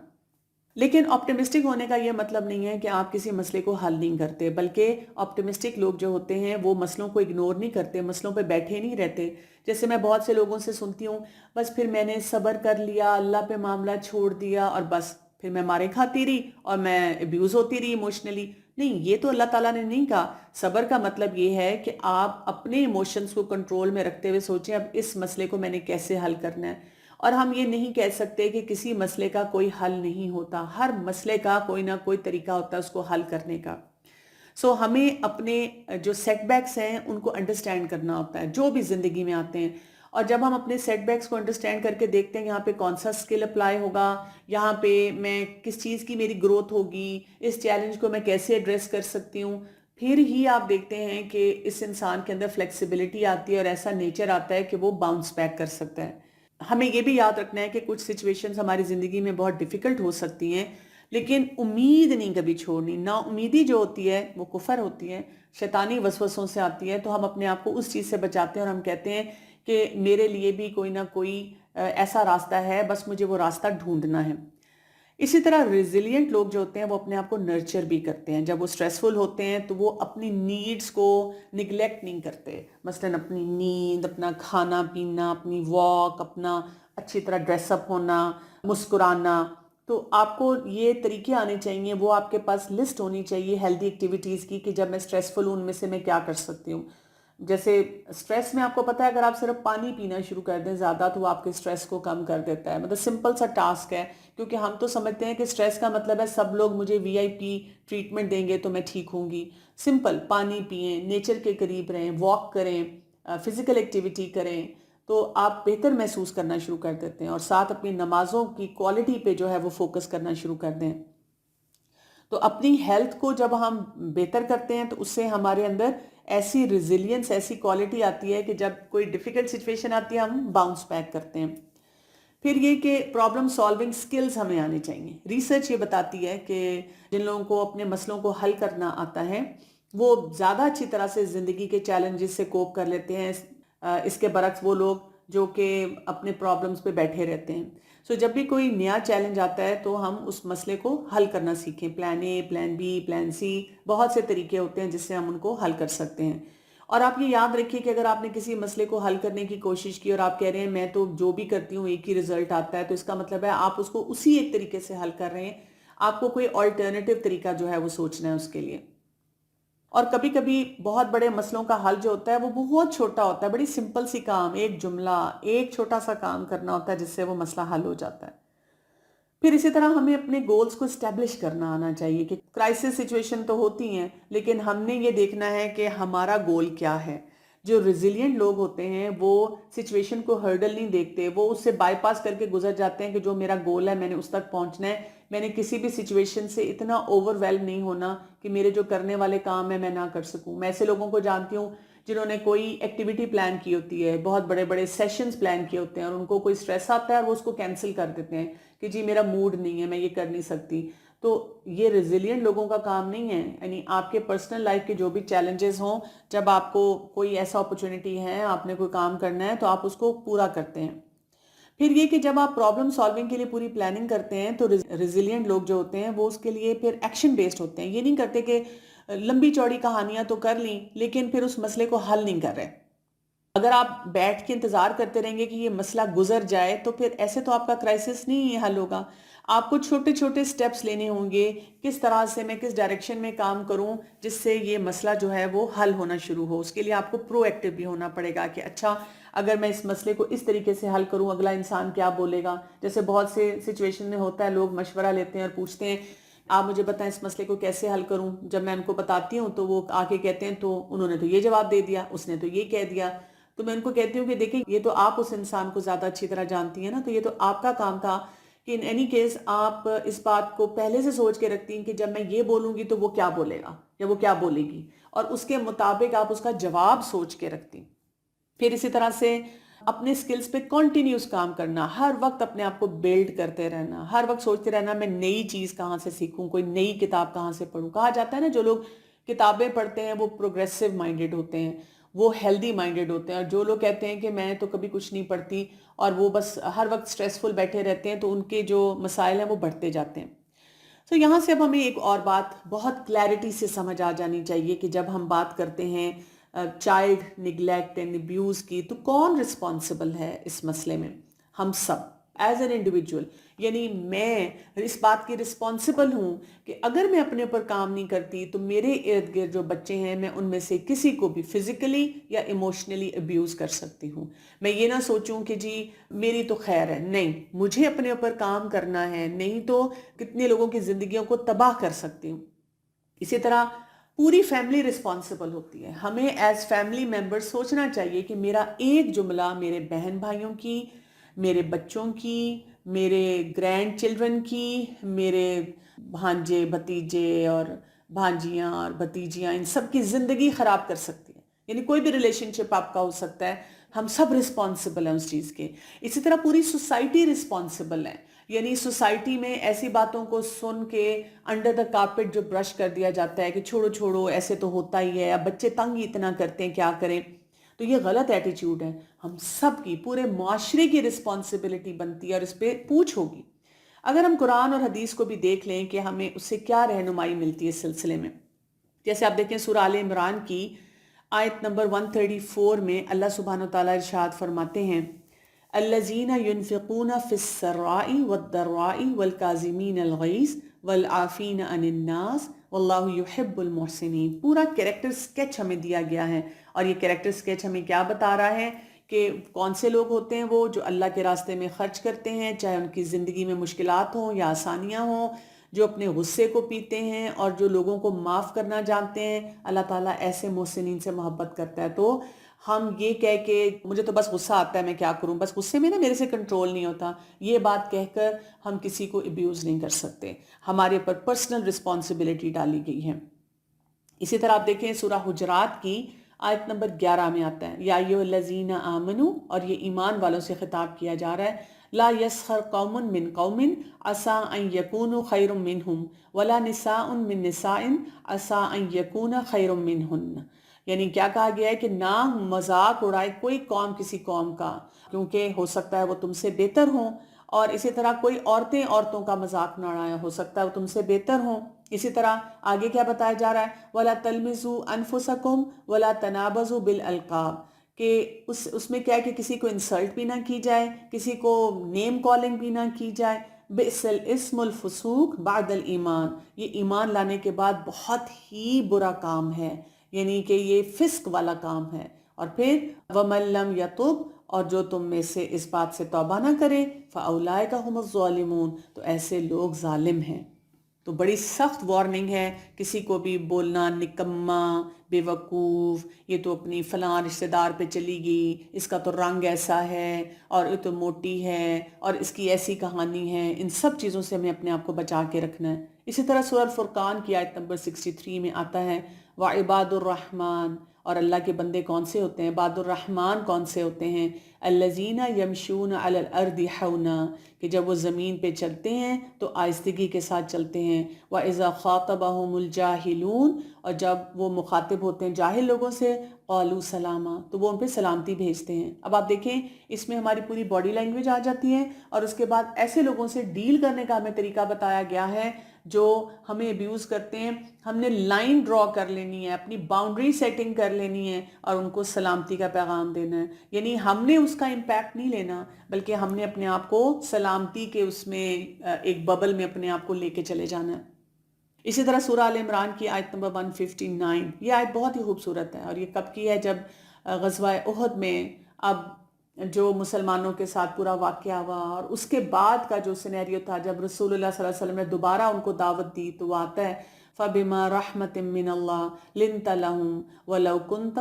لیکن آپٹیمسٹک ہونے کا یہ مطلب نہیں ہے کہ آپ کسی مسئلے کو حل نہیں کرتے، بلکہ آپٹیمسٹک لوگ جو ہوتے ہیں وہ مسئلوں کو اگنور نہیں کرتے، مسئلوں پہ بیٹھے نہیں رہتے. جیسے میں بہت سے لوگوں سے سنتی ہوں، بس پھر میں نے صبر کر لیا، اللہ پہ معاملہ چھوڑ دیا اور بس پھر میں مارے کھاتی رہی اور میں ابیوز ہوتی رہی ایموشنلی. نہیں، یہ تو اللہ تعالیٰ نے نہیں کہا. صبر کا مطلب یہ ہے کہ آپ اپنے ایموشنز کو کنٹرول میں رکھتے ہوئے سوچیں اب اس مسئلے کو میں نے کیسے حل کرنا ہے. اور ہم یہ نہیں کہہ سکتے کہ کسی مسئلے کا کوئی حل نہیں ہوتا. ہر مسئلے کا کوئی نہ کوئی طریقہ ہوتا ہے اس کو حل کرنے کا. ہمیں اپنے جو سیٹ بیکس ہیں ان کو انڈرسٹینڈ کرنا ہوتا ہے جو بھی زندگی میں آتے ہیں. اور جب ہم اپنے سیٹ بیکس کو انڈرسٹینڈ کر کے دیکھتے ہیں یہاں پہ کون سا سکل اپلائی ہوگا، یہاں پہ میں کس چیز کی میری گروتھ ہوگی، اس چیلنج کو میں کیسے ایڈریس کر سکتی ہوں، پھر ہی آپ دیکھتے ہیں کہ اس انسان کے اندر فلیکسیبلٹی آتی ہے اور ایسا نیچر آتا ہے کہ وہ باؤنس بیک کر سکتا ہے. ہمیں یہ بھی یاد رکھنا ہے کہ کچھ سچویشنز ہماری زندگی میں بہت ڈیفیکلٹ ہو سکتی ہیں، لیکن امید نہیں کبھی چھوڑنی. نا امیدی جو ہوتی ہے وہ کفر ہوتی ہے، شیطانی وسوسوں سے آتی ہے. تو ہم اپنے آپ کو اس چیز سے بچاتے ہیں اور ہم کہتے ہیں کہ میرے لیے بھی کوئی نہ کوئی ایسا راستہ ہے، بس مجھے وہ راستہ ڈھونڈنا ہے. اسی طرح ریزیلینٹ لوگ جو ہوتے ہیں وہ اپنے آپ کو نرچر بھی کرتے ہیں. جب وہ سٹریسفل ہوتے ہیں تو وہ اپنی نیڈز کو نگلیکٹ نہیں کرتے. مثلاً اپنی نیند، اپنا کھانا پینا، اپنی واک، اپنا اچھی طرح ڈریس اپ ہونا، مسکرانا. تو آپ کو یہ طریقے آنے چاہیے، وہ آپ کے پاس لسٹ ہونی چاہیے ہیلدی ایکٹیویٹیز کی کہ جب میں سٹریسفل ہوں ان میں سے میں کیا کر سکتی ہوں. جیسے سٹریس میں آپ کو پتہ ہے اگر آپ صرف پانی پینا شروع کر دیں زیادہ تو وہ آپ کے سٹریس کو کم کر دیتا ہے. مطلب سمپل سا ٹاسک ہے، کیونکہ ہم تو سمجھتے ہیں کہ سٹریس کا مطلب ہے سب لوگ مجھے VIP ٹریٹمنٹ دیں گے تو میں ٹھیک ہوں گی. سمپل پانی پئیں، نیچر کے قریب رہیں، واک کریں، فزیکل ایکٹیویٹی کریں تو آپ بہتر محسوس کرنا شروع کر دیتے ہیں. اور ساتھ اپنی نمازوں کی کوالٹی پہ جو ہے وہ فوکس کرنا شروع کر دیں. تو اپنی ہیلتھ کو جب ہم بہتر کرتے ہیں تو اس سے ہمارے اندر ایسی ریزیلینس، ایسی کوالٹی آتی ہے کہ جب کوئی ڈیفیکلٹ سچویشن آتی ہے ہم باؤنس بیک کرتے ہیں. پھر یہ کہ پرابلم سالونگ سکلز ہمیں آنے چاہیے. ریسرچ یہ بتاتی ہے کہ جن لوگوں کو اپنے مسئلوں کو حل کرنا آتا ہے وہ زیادہ اچھی طرح سے زندگی کے چیلنجز سے کوپ کر لیتے ہیں، اس کے برعکس وہ لوگ جو کہ اپنے پرابلمز پہ بیٹھے رہتے ہیں. سو جب بھی کوئی نیا چیلنج آتا ہے تو ہم اس مسئلے کو حل کرنا سیکھیں. Plan a, plan be, plan سی، بہت سے طریقے ہوتے ہیں جس سے ہم ان کو حل کر سکتے ہیں. اور آپ یہ یاد رکھیے کہ اگر آپ نے کسی مسئلے کو حل کرنے کی کوشش کی اور آپ کہہ رہے ہیں میں تو جو بھی کرتی ہوں ایک ہی رزلٹ آتا ہے، تو اس کا مطلب ہے آپ اس کو اسی ایک طریقے سے حل کر رہے ہیں. آپ کو کوئی آلٹرنیٹو طریقہ جو ہے وہ سوچنا ہے اس کے لیے. اور کبھی کبھی بہت بڑے مسئلوں کا حل جو ہوتا ہے وہ بہت چھوٹا ہوتا ہے، بڑی سمپل سی کام، ایک جملہ، ایک چھوٹا سا کام کرنا ہوتا ہے جس سے وہ مسئلہ حل ہو جاتا ہے. پھر اسی طرح ہمیں اپنے گولز کو اسٹیبلش کرنا آنا چاہیے کہ کرائسس سچویشن تو ہوتی ہیں لیکن ہم نے یہ دیکھنا ہے کہ ہمارا گول کیا ہے. جو ریزیلینٹ لوگ ہوتے ہیں وہ سچویشن کو ہرڈل نہیں دیکھتے، وہ اس سے بائی پاس کر کے گزر جاتے ہیں کہ جو میرا گول ہے میں نے اس تک پہنچنا ہے. میں نے کسی بھی سچویشن سے اتنا اوور ویلم نہیں ہونا کہ میرے جو کرنے والے کام ہیں میں نہ کر سکوں. میں ایسے لوگوں کو جانتی ہوں جنہوں نے کوئی ایکٹیویٹی پلان کی ہوتی ہے، بہت بڑے بڑے سیشنز پلان کیے ہوتے ہیں، اور ان کو کوئی سٹریس آتا ہے اور وہ اس کو کینسل کر دیتے ہیں کہ جی میرا موڈ نہیں ہے، میں یہ کر نہیں سکتی. تو یہ ریزیلینٹ لوگوں کا کام نہیں ہے. یعنی آپ کے پرسنل لائف کے جو بھی چیلنجز ہوں، جب آپ کو کوئی ایسا اپرچونٹی ہے، آپ نے کوئی کام کرنا ہے تو آپ اس کو پورا کرتے ہیں. پھر یہ کہ جب آپ پرابلم سالونگ کے لیے پوری پلاننگ کرتے ہیں تو ریزیلینٹ لوگ جو ہوتے ہیں وہ اس کے لیے پھر ایکشن بیسڈ ہوتے ہیں. یہ نہیں کرتے کہ لمبی چوڑی کہانیاں تو کر لیں لیکن پھر اس مسئلے کو حل نہیں کر رہے. اگر آپ بیٹھ کے انتظار کرتے رہیں گے کہ یہ مسئلہ گزر جائے تو پھر ایسے تو آپ کا کرائسس نہیں حل ہوگا. آپ کو چھوٹے چھوٹے سٹیپس لینے ہوں گے، کس طرح سے میں کس ڈائریکشن میں کام کروں جس سے یہ مسئلہ جو ہے وہ حل ہونا شروع ہو. اس کے لیے آپ کو پرو ایکٹیو بھی ہونا پڑے گا کہ اچھا اگر میں اس مسئلے کو اس طریقے سے حل کروں اگلا انسان کیا بولے گا. جیسے بہت سے سچویشن میں ہوتا ہے لوگ مشورہ لیتے ہیں اور پوچھتے ہیں آپ مجھے بتائیں اس مسئلے کو کیسے حل کروں. جب میں ان کو بتاتی ہوں تو وہ آ کے کہتے ہیں تو انہوں نے تو یہ جواب دے دیا، اس نے تو یہ کہہ دیا. تو میں ان کو کہتی ہوں کہ دیکھیں یہ تو آپ اس انسان کو زیادہ اچھی طرح جانتی ہیں نا، تو یہ تو آپ کا کام تھا کہ ان اینی کیس آپ اس بات کو پہلے سے سوچ کے رکھتی ہیں کہ جب میں یہ بولوں گی تو وہ کیا بولے گا یا وہ کیا بولے گی، اور اس کے مطابق آپ اس کا جواب سوچ کے رکھتی ہیں. پھر اسی طرح سے اپنے سکلز پہ کنٹینیوس کام کرنا، ہر وقت اپنے آپ کو بیلڈ کرتے رہنا، ہر وقت سوچتے رہنا میں نئی چیز کہاں سے سیکھوں، کوئی نئی کتاب کہاں سے پڑھوں. کہا جاتا ہے نا جو لوگ کتابیں پڑھتے ہیں وہ پروگریسو مائنڈڈ ہوتے ہیں، وہ ہیلدی مائنڈڈ ہوتے ہیں. اور جو لوگ کہتے ہیں کہ میں تو کبھی کچھ نہیں پڑھتی اور وہ بس ہر وقت سٹریسفل بیٹھے رہتے ہیں تو ان کے جو مسائل ہیں وہ بڑھتے جاتے ہیں. تو یہاں سے اب ہمیں ایک اور بات بہت کلیئرٹی سے سمجھ آ جانی چاہیے کہ جب ہم بات کرتے ہیں چائلڈ نگلیکٹ اینڈ ابیوز کی تو کون رسپانسبل ہے اس مسئلے میں؟ ہم سب ایز این انڈیویجول. یعنی میں اس بات کی رسپانسبل ہوں کہ اگر میں اپنے اوپر کام نہیں کرتی تو میرے ارد گرد جو بچے ہیں میں ان میں سے کسی کو بھی فزیکلی یا ایموشنلی ابیوز کر سکتی ہوں. میں یہ نہ سوچوں کہ جی میری تو خیر ہے، نہیں، مجھے اپنے اوپر کام کرنا ہے، نہیں تو کتنے لوگوں کی زندگیوں کو تباہ کر سکتی ہوں. اسی طرح پوری فیملی رسپانسبل ہوتی ہے. ہمیں ایز فیملی ممبر سوچنا چاہیے کہ میرا ایک جملہ میرے بہن بھائیوں کی، میرے بچوں کی، میرے گرینڈ چلڈرن کی، میرے بھانجے بھتیجے اور بھانجیاں اور بھتیجیاں، ان سب کی زندگی خراب کر سکتی ہے. یعنی کوئی بھی ریلیشن شپ آپ کا ہو سکتا ہے، ہم سب رسپانسبل ہیں اس چیز کے. اسی طرح پوری سوسائٹی رسپانسبل ہے. یعنی سوسائٹی میں ایسی باتوں کو سن کے انڈر دا کارپٹ جو برش کر دیا جاتا ہے کہ چھوڑو چھوڑو ایسے تو ہوتا ہی ہے، اب بچے تنگ ہی اتنا کرتے ہیں کیا کریں، تو یہ غلط ایٹیچیوڈ ہے. ہم سب کی، پورے معاشرے کی رسپانسبلٹی بنتی ہے اور اس پہ پوچھ ہوگی. اگر ہم قرآن اور حدیث کو بھی دیکھ لیں کہ ہمیں اس سے کیا رہنمائی ملتی ہے اس سلسلے میں، جیسے آپ دیکھیں سورہ آل عمران کی آیت نمبر 134 میں اللہ سبحانہ وتعالیٰ ارشاد فرماتے ہیں الذین ينفقون فی السراء والضراء والکاظمین الغیظ والعافین عن الناس واللہ یحب المحسنین. پورا کریکٹر سکیچ ہمیں دیا گیا ہے، اور یہ کریکٹر سکیچ ہمیں کیا بتا رہا ہے کہ کون سے لوگ ہوتے ہیں وہ جو اللہ کے راستے میں خرچ کرتے ہیں، چاہے ان کی زندگی میں مشکلات ہوں یا آسانیاں ہوں، جو اپنے غصے کو پیتے ہیں اور جو لوگوں کو معاف کرنا جانتے ہیں. اللہ تعالیٰ ایسے محسنین سے محبت کرتا ہے. تو ہم یہ کہہ کے مجھے تو بس غصہ آتا ہے میں کیا کروں، بس غصے میں نا میرے سے کنٹرول نہیں ہوتا، یہ بات کہہ کر ہم کسی کو ابیوز نہیں کر سکتے. ہمارے پر پرسنل رسپانسبلٹی ڈالی گئی ہے. اسی طرح آپ دیکھیں سورہ حجرات کی آیت نمبر 11 میں آتا ہے یا ایھا الذین آمنو، اور یہ ایمان والوں سے خطاب کیا جا رہا ہے، لا یسخر قوم من قوم عسى ان یکونوا خیر منہم ولا نساء من نساء عسى ان یکون خیر منہن، یعنی کیا کہا گیا ہے کہ نہ مذاق اڑائے کوئی قوم کسی قوم کا، کیونکہ ہو سکتا ہے وہ تم سے بہتر ہوں، اور اسی طرح کوئی عورتیں عورتوں کا مذاق نہ اڑائیں، ہو سکتا ہے وہ تم سے بہتر ہوں۔ اسی طرح آگے کیا بتایا جا رہا ہے، وَلَا تَلْمِزُوا أَنفُسَكُمْ وَلَا تَنَابَزُوا بِالْأَلْقَابِ، کہ اس میں کیا ہے کہ کسی کو انسلٹ بھی نہ کی جائے، کسی کو نیم کالنگ بھی نہ کی جائے۔ بئس الاسم الفسوق بعد الایمان، یہ ایمان لانے کے بعد بہت ہی برا کام ہے، یعنی کہ یہ فسق والا کام ہے۔ اور پھر وَمَن لَّمْ يَتُبْ، اور جو تم میں سے اس بات سے توبہ نہ کرے، فَأُولَٰئِكَ هُمُ الظَّالِمُونَ، تو ایسے لوگ ظالم ہیں۔ تو بڑی سخت وارننگ ہے کسی کو بھی بولنا نکما، بے وقوف، یہ تو اپنی فلاں رشتہ دار پہ چلی گئی، اس کا تو رنگ ایسا ہے، اور یہ تو موٹی ہے، اور اس کی ایسی کہانی ہے، ان سب چیزوں سے ہمیں اپنے آپ کو بچا کے رکھنا ہے۔ اسی طرح سورہ الفرقان کی آیت نمبر 63 میں آتا ہے وعباد الرحمن، اور اللہ کے بندے کون سے ہوتے ہیں، عباد الرحمن کون سے ہوتے ہیں، الذین یمشون علی الارض حونا، کہ جب وہ زمین پہ چلتے ہیں تو آہستگی کے ساتھ چلتے ہیں، وَإِذَا خَاطَبَهُمُ الْجَاهِلُونَ، اور جب وہ مخاطب ہوتے ہیں جاہل لوگوں سے، قَالُوا سَلَامًا، تو وہ ان پہ سلامتی بھیجتے ہیں۔ اب آپ دیکھیں اس میں ہماری پوری باڈی لینگویج آ جاتی ہے، اور اس کے بعد ایسے لوگوں سے ڈیل کرنے کا ہمیں طریقہ بتایا گیا ہے جو ہمیں ابیوز کرتے ہیں۔ ہم نے لائن ڈرا کر لینی ہے، اپنی باؤنڈری سیٹنگ کر لینی ہے، اور ان کو سلامتی کا پیغام دینا ہے، یعنی ہم نے اس کا امپیکٹ نہیں لینا، بلکہ ہم نے اپنے آپ کو سلامتی کے اس میں ایک ببل میں اپنے آپ کو لے کے چلے جانا ہے۔ اسی طرح سورہ آل عمران کی آیت نمبر 159، یہ آیت بہت ہی خوبصورت ہے، اور یہ کب کی ہے، جب غزوہ احد میں اب جو مسلمانوں کے ساتھ پورا واقعہ ہوا، اور اس کے بعد کا جو سینیریو تھا جب رسول اللہ صلی اللہ علیہ وسلم نے دوبارہ ان کو دعوت دی، تو وہ آتا ہے فَبِمَا رَحْمَةٍ مِّنَ اللَّهِ لِنْتَ لَهُمْ وَلَوْ كُنْتَ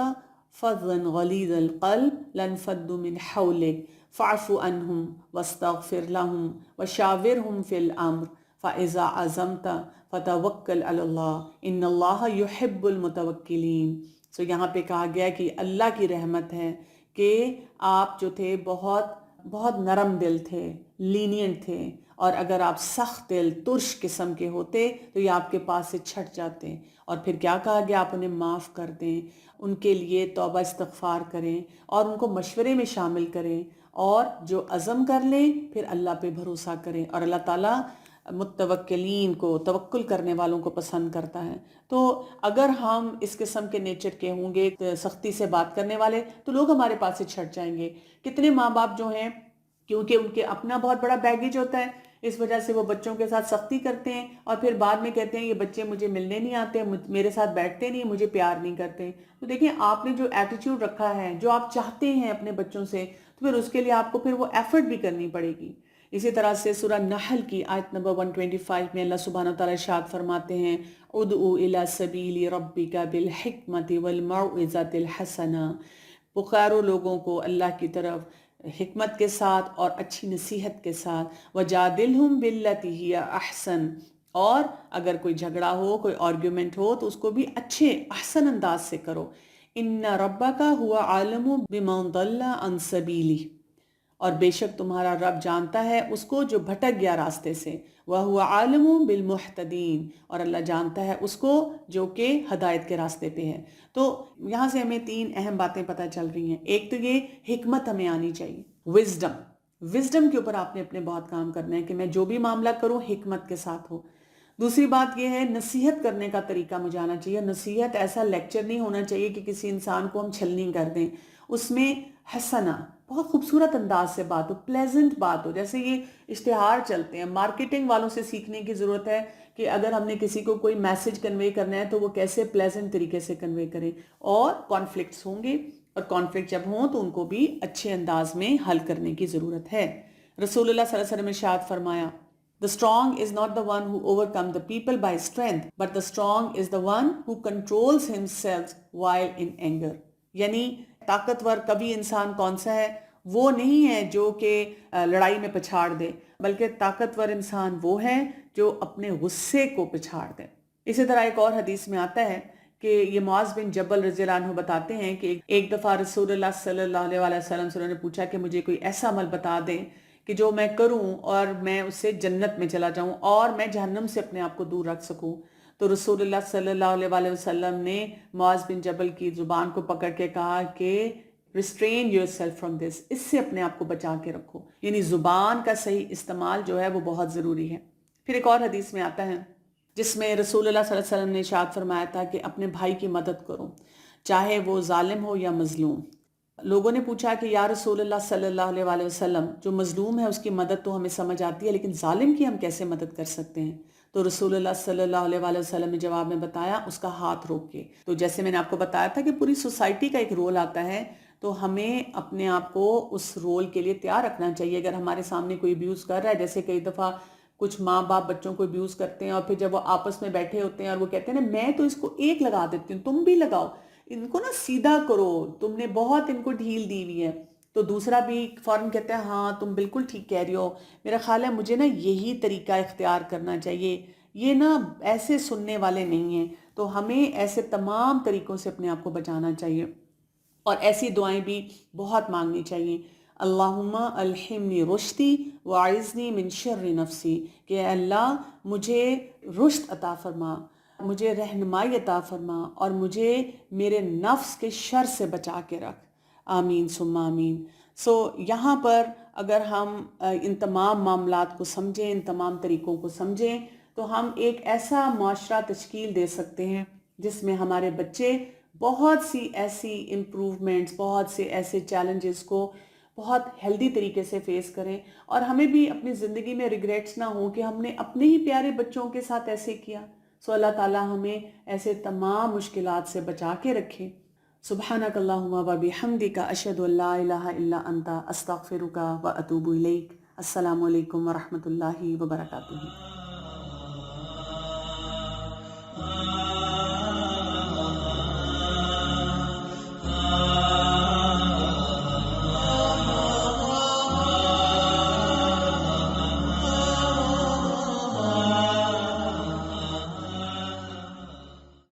فَظًّا غَلِيظَ الْقَلْبِ لَانفَضُّوا مِنْ حَوْلِكَ فَاعْفُ عَنْهُمْ وَاسْتَغْفِرْ لَهُمْ وَشَاوِرْهُمْ فِي الْأَمْرِ فَإِذَا عَزَمْتَ فَتَوَكَّلْ عَلَى اللَّهِ إِنَّ اللَّهَ يُحِبُّ الْمُتَوَكِّلِينَ۔ سو یہاں پہ کہا گیا کہ اللہ کی رحمت ہے کہ آپ جو تھے بہت بہت نرم دل تھے، لینینٹ تھے، اور اگر آپ سخت دل ترش قسم کے ہوتے تو یہ آپ کے پاس سے چھٹ جاتے۔ اور پھر کیا کہا گیا، آپ انہیں معاف کر دیں، ان کے لیے توبہ استغفار کریں، اور ان کو مشورے میں شامل کریں، اور جو عزم کر لیں پھر اللہ پہ بھروسہ کریں، اور اللہ تعالیٰ متوکلین کو، توکل کرنے والوں کو پسند کرتا ہے۔ تو اگر ہم اس قسم کے نیچر کے ہوں گے، سختی سے بات کرنے والے، تو لوگ ہمارے پاس سے چھٹ جائیں گے۔ کتنے ماں باپ جو ہیں، کیونکہ ان کے اپنا بہت بڑا بیگیج ہوتا ہے، اس وجہ سے وہ بچوں کے ساتھ سختی کرتے ہیں، اور پھر بعد میں کہتے ہیں یہ بچے مجھے ملنے نہیں آتے، میرے ساتھ بیٹھتے نہیں، مجھے پیار نہیں کرتے۔ تو دیکھیں آپ نے جو ایٹیٹیوڈ رکھا ہے، جو آپ چاہتے ہیں اپنے بچوں سے، تو پھر اس کے لیے آپ کو پھر وہ ایفرٹ بھی کرنی پڑے گی۔ اسی طرح سے سورہ نحل کی آیت نمبر 125 میں اللہ سبحانہ وتعالیٰ ارشاد فرماتے ہیں ادعو الی سبیل ربک بالحکمت والموعظۃ الحسنہ، پکارو لوگوں کو اللہ کی طرف حکمت کے ساتھ اور اچھی نصیحت کے ساتھ، وجادلہم باللتی ہی احسن، اور اگر کوئی جھگڑا ہو، کوئی آرگیومنٹ ہو، تو اس کو بھی اچھے احسن انداز سے کرو۔ ان ربک هو عالم بمن ضل عن سبیلہ، اور بے شک تمہارا رب جانتا ہے اس کو جو بھٹک گیا راستے سے، وَهُوَ عَالِمٌ بِالْمُحْتَدِينَ، اور اللہ جانتا ہے اس کو جو کہ ہدایت کے راستے پہ ہے۔ تو یہاں سے ہمیں تین اہم باتیں پتہ چل رہی ہیں۔ ایک تو یہ حکمت ہمیں آنی چاہیے، وزڈم کے اوپر آپ نے اپنے بہت کام کرنا ہے کہ میں جو بھی معاملہ کروں حکمت کے ساتھ ہو۔ دوسری بات یہ ہے نصیحت کرنے کا طریقہ مجھے آنا چاہیے۔ نصیحت ایسا لیکچر نہیں ہونا چاہیے کہ کسی انسان کو ہم چھلنی کر دیں، اس میں حسنہ، بہت خوبصورت انداز سے بات ہو، پلیزنٹ بات ہو۔ جیسے یہ اشتہار چلتے ہیں، مارکیٹنگ والوں سے سیکھنے کی ضرورت ہے کہ اگر ہم نے کسی کو کوئی میسج کنوے کرنا ہے تو وہ کیسے پلیزنٹ طریقے سے کنوے کریں۔ اور کانفلکٹس ہوں گے، اور کانفلکٹ جب ہوں تو ان کو بھی اچھے انداز میں حل کرنے کی ضرورت ہے۔ رسول اللہ صلی اللہ علیہ وسلم نے ارشاد فرمایا The strong is not the one who overcome the people by strength, but the strong is the one who controls himself while in anger. یعنی طاقتور کبھی انسان کون سا ہے؟ وہ نہیں ہے جو کہ لڑائی میں پچھاڑ دے، بلکہ طاقتور انسان وہ ہے جو اپنے غصے کو پچھاڑ دے۔ اسی طرح ایک اور حدیث میں آتا ہے کہ یہ معاذ بن جبل رضی اللہ عنہ بتاتے ہیں کہ ایک دفعہ رسول اللہ صلی اللہ علیہ وسلم سے انہوں نے پوچھا کہ مجھے کوئی ایسا عمل بتا دیں کہ جو میں کروں اور میں اس سے جنت میں چلا جاؤں اور میں جہنم سے اپنے آپ کو دور رکھ سکوں. تو رسول اللہ صلی اللہ علیہ وسلم نے معاذ بن جبل کی زبان کو پکڑ کے کہا کہ restrain yourself from this, اس سے اپنے آپ کو بچا کے رکھو. یعنی زبان کا صحیح استعمال جو ہے وہ بہت ضروری ہے. پھر ایک اور حدیث میں آتا ہے جس میں رسول اللہ صلی اللہ علیہ وسلم نے ارشاد فرمایا تھا کہ اپنے بھائی کی مدد کرو، چاہے وہ ظالم ہو یا مظلوم. لوگوں نے پوچھا کہ یا رسول اللہ صلی اللہ علیہ وسلم، جو مظلوم ہے اس کی مدد تو ہمیں سمجھ آتی ہے، لیکن ظالم کی ہم کیسے مدد کر سکتے ہیں؟ تو رسول اللہ صلی اللہ علیہ وسلم نے جواب میں بتایا اس کا ہاتھ روک کے. تو جیسے میں نے آپ کو بتایا تھا کہ پوری سوسائٹی کا ایک رول آتا ہے، تو ہمیں اپنے آپ کو اس رول کے لیے تیار رکھنا چاہیے. اگر ہمارے سامنے کوئی ابیوز کر رہا ہے، جیسے کئی دفعہ کچھ ماں باپ بچوں کو ابیوز کرتے ہیں اور پھر جب وہ آپس میں بیٹھے ہوتے ہیں اور وہ کہتے ہیں نا میں تو اس کو ایک لگا دیتی ہوں، تم بھی لگاؤ، ان کو نا سیدھا کرو، تم نے بہت ان کو ڈھیل دی ہوئی ہے. تو دوسرا بھی فوراً کہتا ہے ہاں تم بالکل ٹھیک کہہ رہی ہو، میرا خیال ہے مجھے نا یہی طریقہ اختیار کرنا چاہیے، یہ نا ایسے سننے والے نہیں ہیں. تو ہمیں ایسے تمام طریقوں سے اپنے آپ کو بچانا چاہیے اور ایسی دعائیں بھی بہت مانگنی چاہیے. اللہم الہمنی رشدی واعذنی من شر نفسی، کہ اے اللہ مجھے رشد عطا فرما، مجھے رہنمائی عطا فرما اور مجھے میرے نفس کے شر سے بچا کے رکھ. آمین ثم آمین. یہاں پر اگر ہم ان تمام معاملات کو سمجھیں، ان تمام طریقوں کو سمجھیں، تو ہم ایک ایسا معاشرہ تشکیل دے سکتے ہیں جس میں ہمارے بچے بہت سی ایسی امپروومنٹس، بہت سے ایسے چیلنجز کو بہت ہیلدی طریقے سے فیس کریں، اور ہمیں بھی اپنی زندگی میں ریگریٹس نہ ہوں کہ ہم نے اپنے ہی پیارے بچوں کے ساتھ ایسے کیا. اللہ تعالیٰ ہمیں ایسے تمام مشکلات سے بچا کے رکھے. سبحانک اللہم و بحمدک، اشہد ان لا الہ الا انت، استغفرک و اتوب الیک. السلام علیکم ورحمۃ اللہ وبرکاتہ.